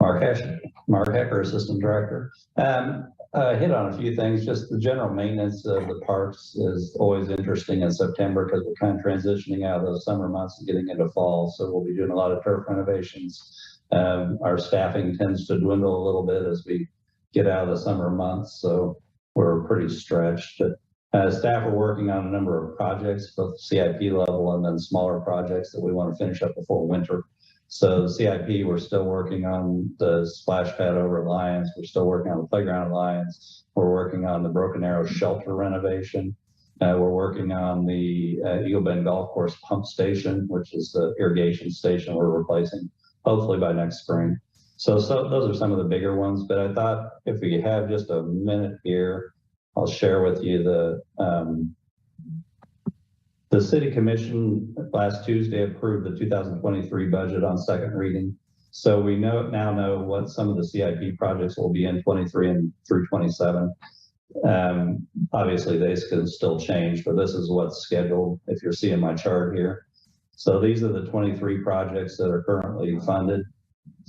Mark Hecker, Assistant Director. Hit on a few things. Just the general maintenance of the parks is always interesting in September, because we're kind of transitioning out of those summer months and getting into fall. So we'll be doing a lot of turf renovations. Our staffing tends to dwindle a little bit as we get out of the summer months, so we're pretty stretched. Staff are working on a number of projects, both CIP level and then smaller projects that we want to finish up before winter. So the CIP, we're still working on the splash pad over at Lyons. We're still working on the playground at Lyons. We're working on the Broken Arrow shelter renovation. We're working on the Eagle Bend Golf Course pump station, which is the irrigation station we're replacing, hopefully by next spring. So those are some of the bigger ones, but I thought if we have just a minute here, I'll share with you the City Commission last Tuesday approved the 2023 budget on second reading. So we now know what some of the CIP projects will be in 23 and through 27. Obviously, they can still change, but this is what's scheduled if you're seeing my chart here. So these are the 23 projects that are currently funded.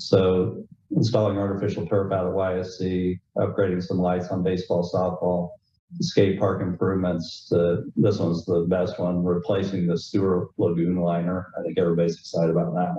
So installing artificial turf out of YSC, upgrading some lights on baseball, softball, skate park improvements. This one's the best one, replacing the sewer lagoon liner. I think everybody's excited about that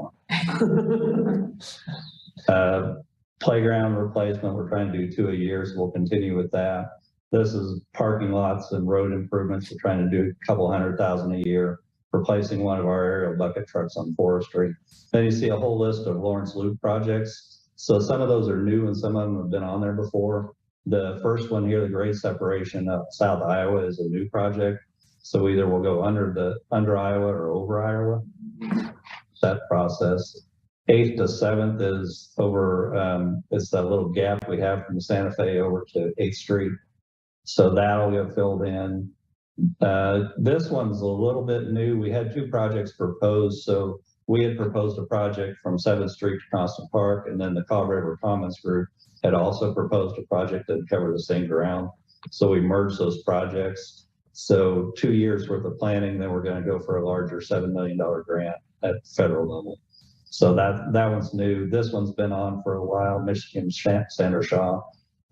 one. Playground replacement, we're trying to do 2 a year, so we'll continue with that. This is parking lots and road improvements. We're trying to do a couple $100,000 a year. replacing one of our aerial bucket trucks on Forestry. Then you see a whole list of Lawrence Loop projects. So some of those are new and some of them have been on there before. The first one here, the grade separation of South Iowa, is a new project. So either we'll go under Iowa or over Iowa. That process. 8th to 7th is over, it's that little gap we have from Santa Fe over to 8th Street. So that'll get filled in. This one's a little bit new. We had 2 projects proposed. So we had proposed a project from 7th Street to Constant Park, and then the Colorado River Commons group had also proposed a project that would cover the same ground. So we merged those projects. So 2 years worth of planning, then we're going to go for a larger $7 million grant at federal level. So that one's new. This one's been on for a while, Michigan Sander Shaw,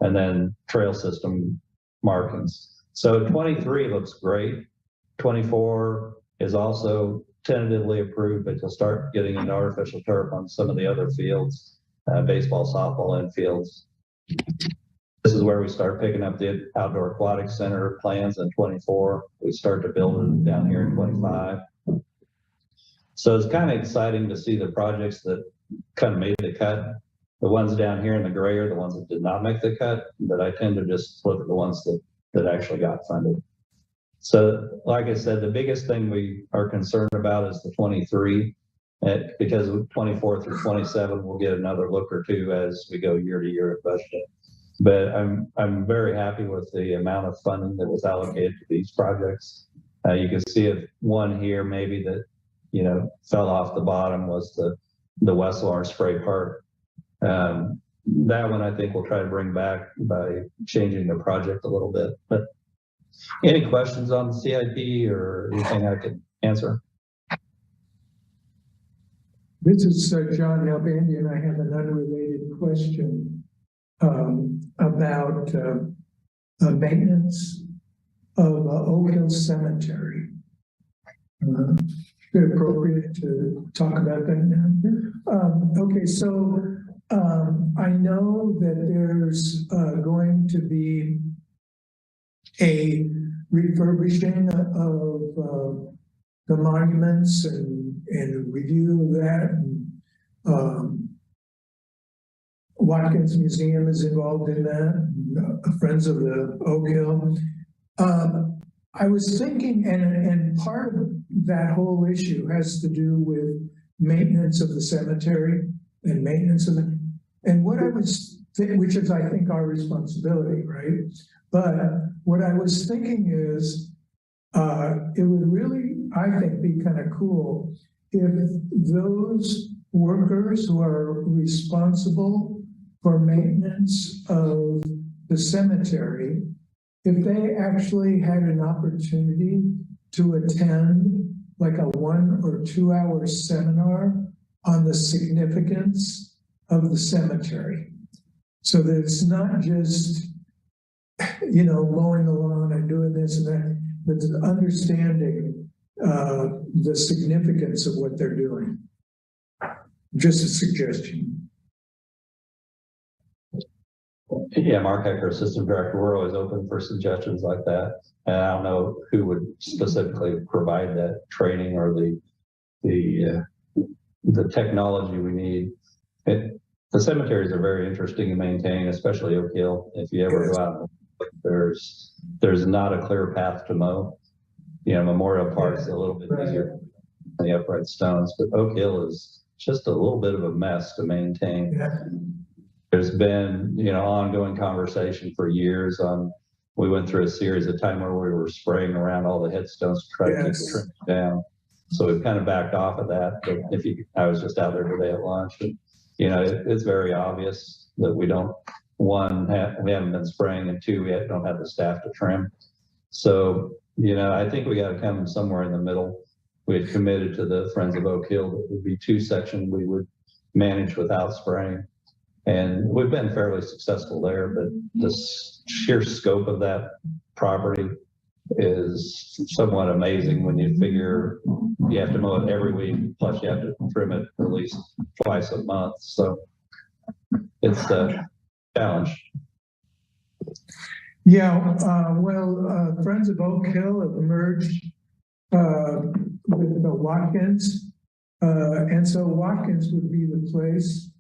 and then trail system markings. So 23 looks great. 24 is also tentatively approved, but you'll start getting into artificial turf on some of the other fields, baseball, softball infields. This is where we start picking up the outdoor aquatic center plans in 24. We start to build it down here in 25. So it's kind of exciting to see the projects that kind of made the cut. The ones down here in the gray are the ones that did not make the cut, but I tend to just look at the ones that actually got funded. So like I said, the biggest thing we are concerned about is the 23, because 24 through 27, we'll get another look or two as we go year to year at budgeting. But I'm very happy with the amount of funding that was allocated to these projects. You can see if one here maybe that, you know, fell off the bottom was the West Lawrence Spray Park. That one I think we'll try to bring back by changing the project a little bit. But any questions on the CIP or anything I could answer? This is John Nalbandian, and I have an unrelated question about maintenance of Oak Hill Cemetery. Is it appropriate to talk about that now? Okay, so I know that there's going to be a refurbishing of the monuments and review of that. And, Watkins Museum is involved in that, Friends of the Oak Hill. I was thinking, and part of that whole issue has to do with maintenance of the cemetery and maintenance of it. And what I was, which is I think our responsibility, right? But what I was thinking is, it would really, I think, be kind of cool if those workers who are responsible for maintenance of the cemetery, if they actually had an opportunity to attend like a 1 or 2 hour seminar on the significance of the cemetery. So that it's not just, you know, mowing the lawn and doing this and that, but understanding the significance of what they're doing. Just a suggestion. Yeah, Mark Hecker, Assistant Director, we're always open for suggestions like that. And I don't know who would specifically provide that training or the technology we need. The cemeteries are very interesting to maintain, especially Oak Hill. If you ever go out, there's not a clear path to mow. You know, Memorial Park's a little bit easier than the upright stones, but Oak Hill is just a little bit of a mess to maintain. Yeah. There's been, you know, ongoing conversation for years on, we went through a series of time where we were spraying around all the headstones to try to keep the trim down. So we've kind of backed off of that. But I was just out there today at lunch, and, you know, it's very obvious that we don't, one, we haven't been spraying, and 2, we don't have the staff to trim. So, you know, I think we got to come somewhere in the middle. We had committed to the Friends of Oak Hill that would be 2 sections we would manage without spraying. And we've been fairly successful there, but the sheer scope of that property is somewhat amazing when you figure you have to mow it every week, plus you have to trim it at least twice a month. So it's a challenge. Yeah, well, Friends of Oak Hill have emerged with the Watkins. And so Watkins would be the place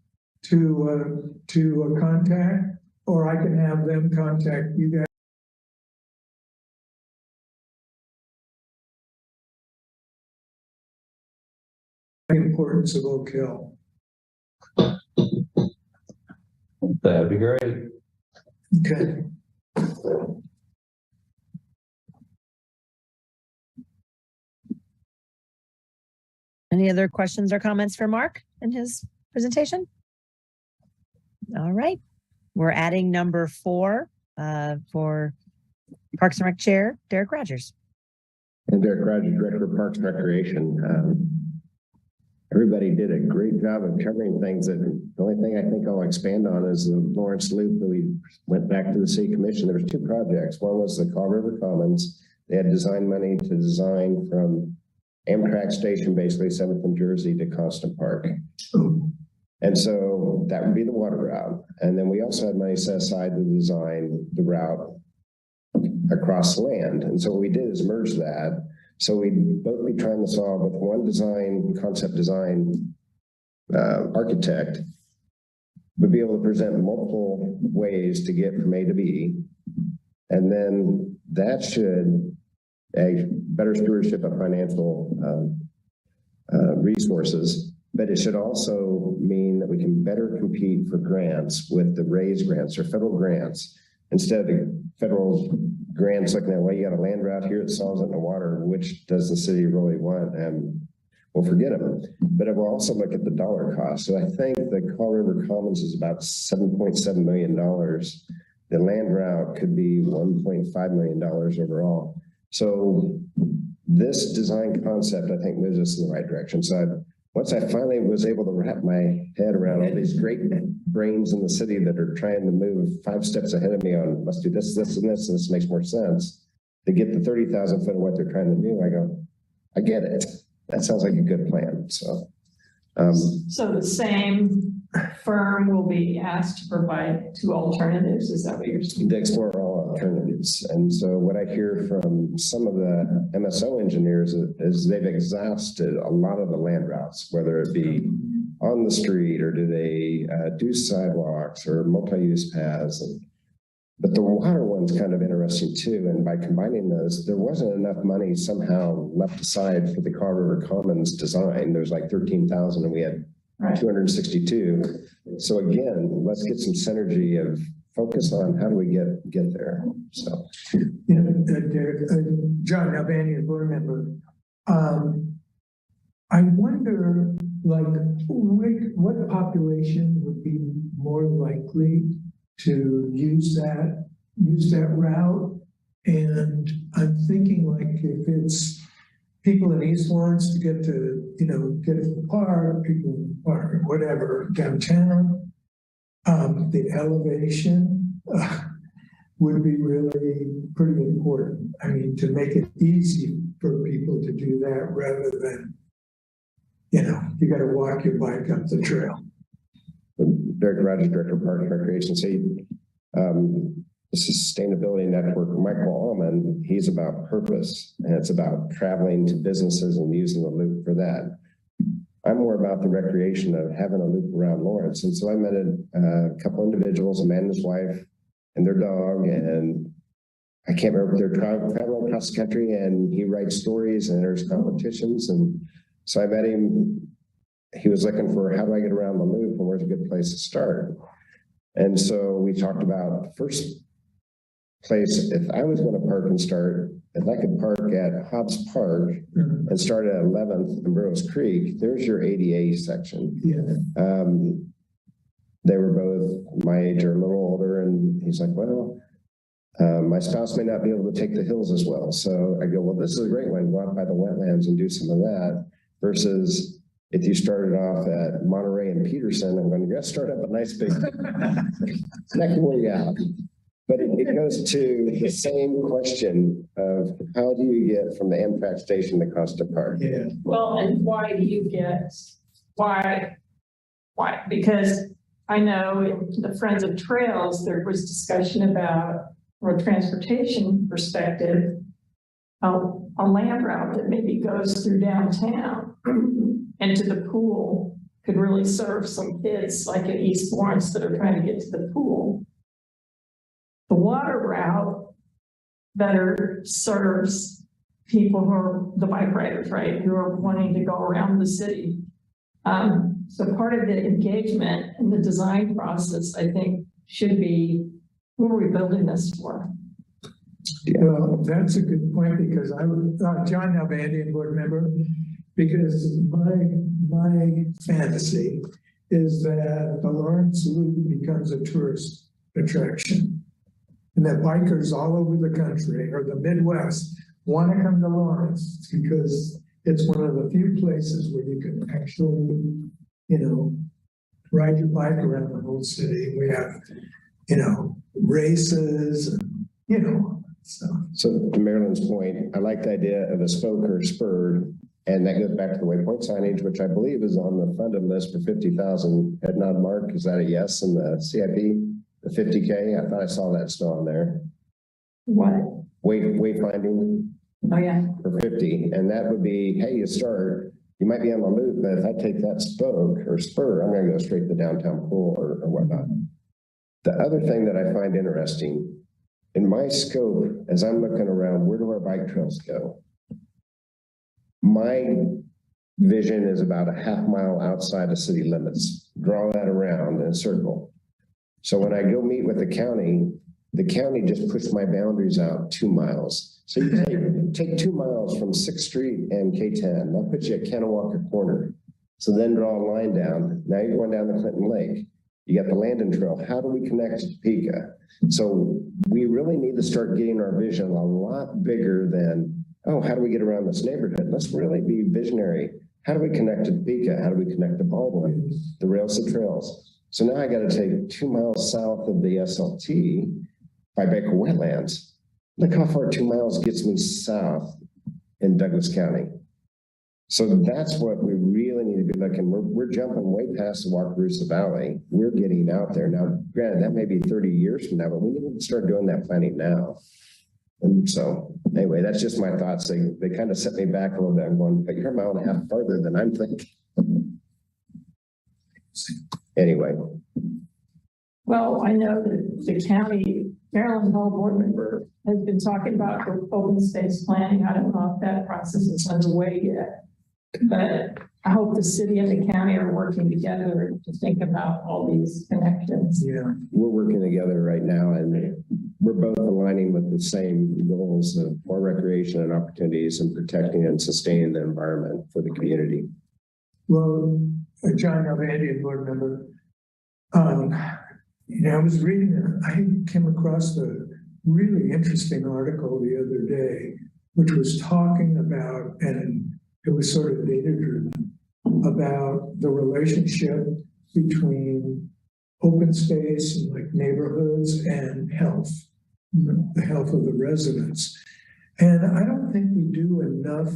to contact, or I can have them contact you guys. The importance of Oak Hill. That'd be great. Okay. Any other questions or comments for Mark in his presentation? All right. We're adding number 4 for Parks and Rec Chair, Derek Rogers. And Derek Rogers, Director of Parks and Recreation. Everybody did a great job of covering things. That the only thing I think I'll expand on is the Lawrence Loop. We went back to the City Commission. There was 2 projects. One was the Kaw River Commons. They had design money to design from Amtrak Station, basically 7th and Jersey, to Constant Park. And so that would be the water route. And then we also had money set aside to design the route across the land. And so what we did is merge that. So we'd both be trying to solve with one design, concept design architect, would be able to present multiple ways to get from A to B. And then that should a better stewardship of financial resources, but it should also mean that we can better compete for grants with the RAISE grants or federal grants, instead of the federal grants looking at, well, you got a land route here that solves it in the water, which does the city really want? And we'll forget them. But it will also look at the dollar cost. So I think the Kaw River Commons is about $7.7 million. The land route could be $1.5 million overall. So this design concept, I think, moves us in the right direction. So once I finally was able to wrap my head around all these great brains in the city that are trying to move 5 steps ahead of me on, let's do this, this, and this, and this makes more sense, to get the 30,000 foot of what they're trying to do, I go, I get it. That sounds like a good plan. So, so the same firm will be asked to provide 2 alternatives. Is that what you're saying? To explore all alternatives. And so what I hear from some of the MSO engineers is they've exhausted a lot of the land routes, whether it be on the street, or do they do sidewalks or multi-use paths. But the water one's kind of interesting too. And by combining those, there wasn't enough money somehow left aside for the Kaw River Commons design. There was like 13,000 and we had 262. So again, let's get some synergy of focus on how do we get there. So, Derek, John Albanian, board member. I wonder, like, what population would be more likely to use that route? And I'm thinking, like, if it's people in East Lawrence to get to the park, people in the park, or whatever, downtown, the elevation would be really pretty important. I mean, to make it easy for people to do that rather than, you got to walk your bike up the trail. Derek Rogers, Director of Parks and Recreation. The Sustainability Network, Michael Allman, he's about purpose, and it's about traveling to businesses and using the loop for that. I'm more about the recreation of having a loop around Lawrence. And so I met a couple individuals, a man and his wife and their dog, and I can't remember if they're traveling across the country, and he writes stories and there's competitions. And so I met him. He was looking for, how do I get around the loop and where's a good place to start? And so we talked about the first place, if I was going to park and start, if I could park at Hobbs Park and start at 11th and Burroughs Creek, there's your ADA section. Yeah. They were both my age or a little older, and he's like, well, my spouse may not be able to take the hills as well. So I go, well, this is a great one. Go out by the wetlands and do some of that, versus if you started off at Monterey and Peterson, I'm going to start up a nice big neck way out. But it goes to the same question of how do you get from the Amtrak station to Constant Park? Yeah. Well, and why do you get, why? Because I know in the Friends of Trails, there was discussion about, from a transportation perspective, a land route that maybe goes through downtown and to the pool could really serve some kids like at East Lawrence that are trying to get to the pool. The water route better serves people who are the bike riders, right? Who are wanting to go around the city. So part of the engagement in the design process, I think, should be, who are we building this for? Well, that's a good point, because I would, John Nalbandian, board member, because my fantasy is that the Lawrence Loop becomes a tourist attraction. And that bikers all over the country or the Midwest want to come to Lawrence because it's one of the few places where you can actually, you know, ride your bike around the whole city. We have, you know, races, and, you know, stuff. So to Marilyn's point, I like the idea of a spoke or spurred, and that goes back to the waypoint signage, which I believe is on the funded list for 50,000. Head nod, Mark, is that a yes in the CIP? The 50K? I thought I saw that still on there. What? Wayfinding. Oh, yeah. For 50, and that would be, hey, you start, you might be on the loop, but if I take that spoke or spur, I'm gonna go straight to the downtown pool or whatnot. The other thing that I find interesting, in my scope, as I'm looking around, where do our bike trails go? My vision is about a half mile outside of city limits. Draw that around in a circle. So when I go meet with the county just pushed my boundaries out 2 miles. So you take 2 miles from 6th Street and K10, that puts you at Kanawaka Corner. So then draw a line down. Now you're going down the Clinton Lake. You got the Landon Trail. How do we connect to Topeka? So we really need to start getting our vision a lot bigger than, oh, how do we get around this neighborhood? Let's really be visionary. How do we connect to Topeka? How do we connect to Baldwin? The rails to trails. So now I got to take 2 miles south of the SLT by Baker Wetlands. Look how far 2 miles gets me south in Douglas County. So that's what we really need to be looking. We're jumping way past the Wakarusa Valley. We're getting out there. Now, granted, that may be 30 years from now, but we need to start doing that planning now. And so anyway, that's just my thoughts. They kind of set me back a little bit. I'm going, but you're a mile and a half farther than I'm thinking. Anyway. Well, I know that the county, Maryland Hall board member has been talking about the open space planning. I don't know if that process is underway yet, but I hope the city and the county are working together to think about all these connections. Yeah. We're working together right now, and we're both aligning with the same goals of more recreation and opportunities and protecting and sustaining the environment for the community. Well, John Nalbandian, board member, you know, I was reading, I came across a really interesting article the other day, which was talking about, and it was sort of data driven, about the relationship between open space and like neighborhoods and health, the health of the residents. And I don't think we do enough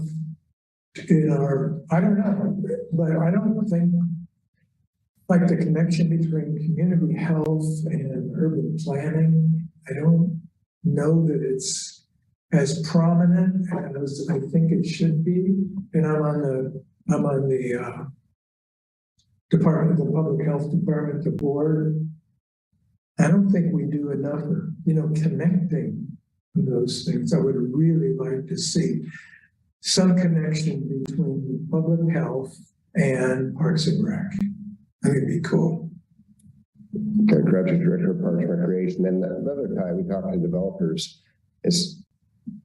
in our, I don't know, but I don't think like the connection between community health and urban planning, I don't know that it's as prominent as I think it should be. And I'm on the department, the public health department, the board. I don't think we do enough of, you know, connecting those things. I would really like to see some connection between public health and Parks and Rec. I think it'd be cool. Gary Krebs, Director of Parks and Recreation. And the other time we talk to developers is,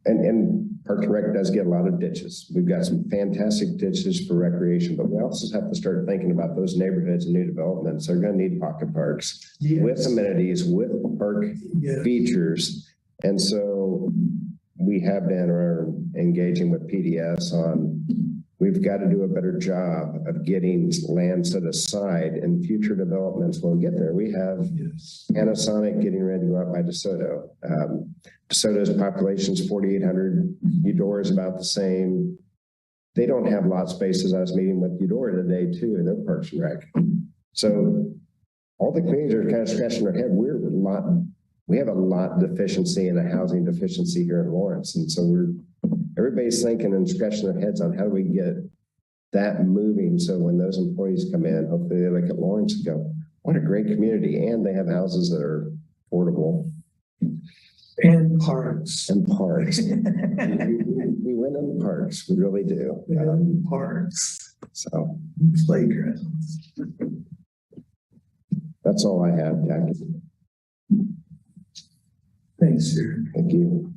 and Parks and Rec does get a lot of ditches. We've got some fantastic ditches for recreation, but we also have to start thinking about those neighborhoods and new developments. They're going to need pocket parks with amenities, with park features. And so we have been engaging with PDS on, we've got to do a better job of getting land set aside in future developments. When we get there, we have Panasonic getting ready to go out by DeSoto. DeSoto's population is 4,800. Eudora is about the same. They don't have lot spaces. I was meeting with Eudora today too, in their Parks and Rec. So all the communities are kind of scratching their head. We have a lot deficiency and a housing deficiency here in Lawrence. And so everybody's thinking and scratching their heads on how do we get that moving, so when those employees come in, hopefully they look at Lawrence and go, what a great community, and they have houses that are affordable. And parks. And parks. We win in the parks, we really do. And parks. So. Playgrounds. That's all I have, Jackie. Thanks, sir. Thank you.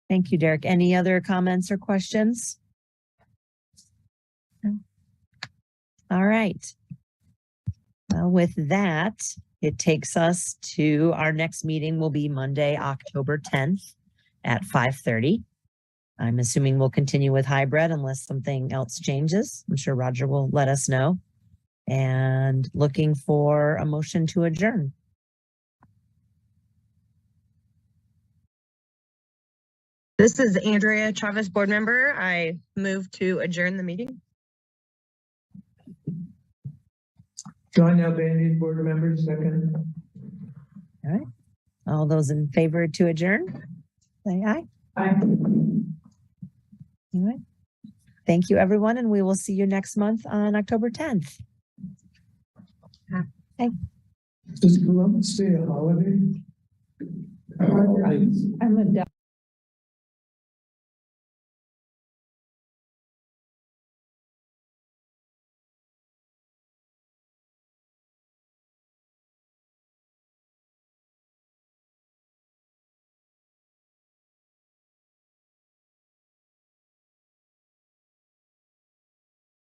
Thank you, Derek. Any other comments or questions? No? All right. Well, with that, it takes us to our next meeting will be Monday, October 10th at 5:30. I'm assuming we'll continue with hybrid unless something else changes. I'm sure Roger will let us know. And looking for a motion to adjourn. This is Andrea Chavez, board member. I move to adjourn the meeting. John Albany, board member, second. All right. All those in favor to adjourn, say aye. Aye. All right. Thank you, everyone, and we will see you next month on October 10th. Okay. Does Columbus Day a holiday? I'm a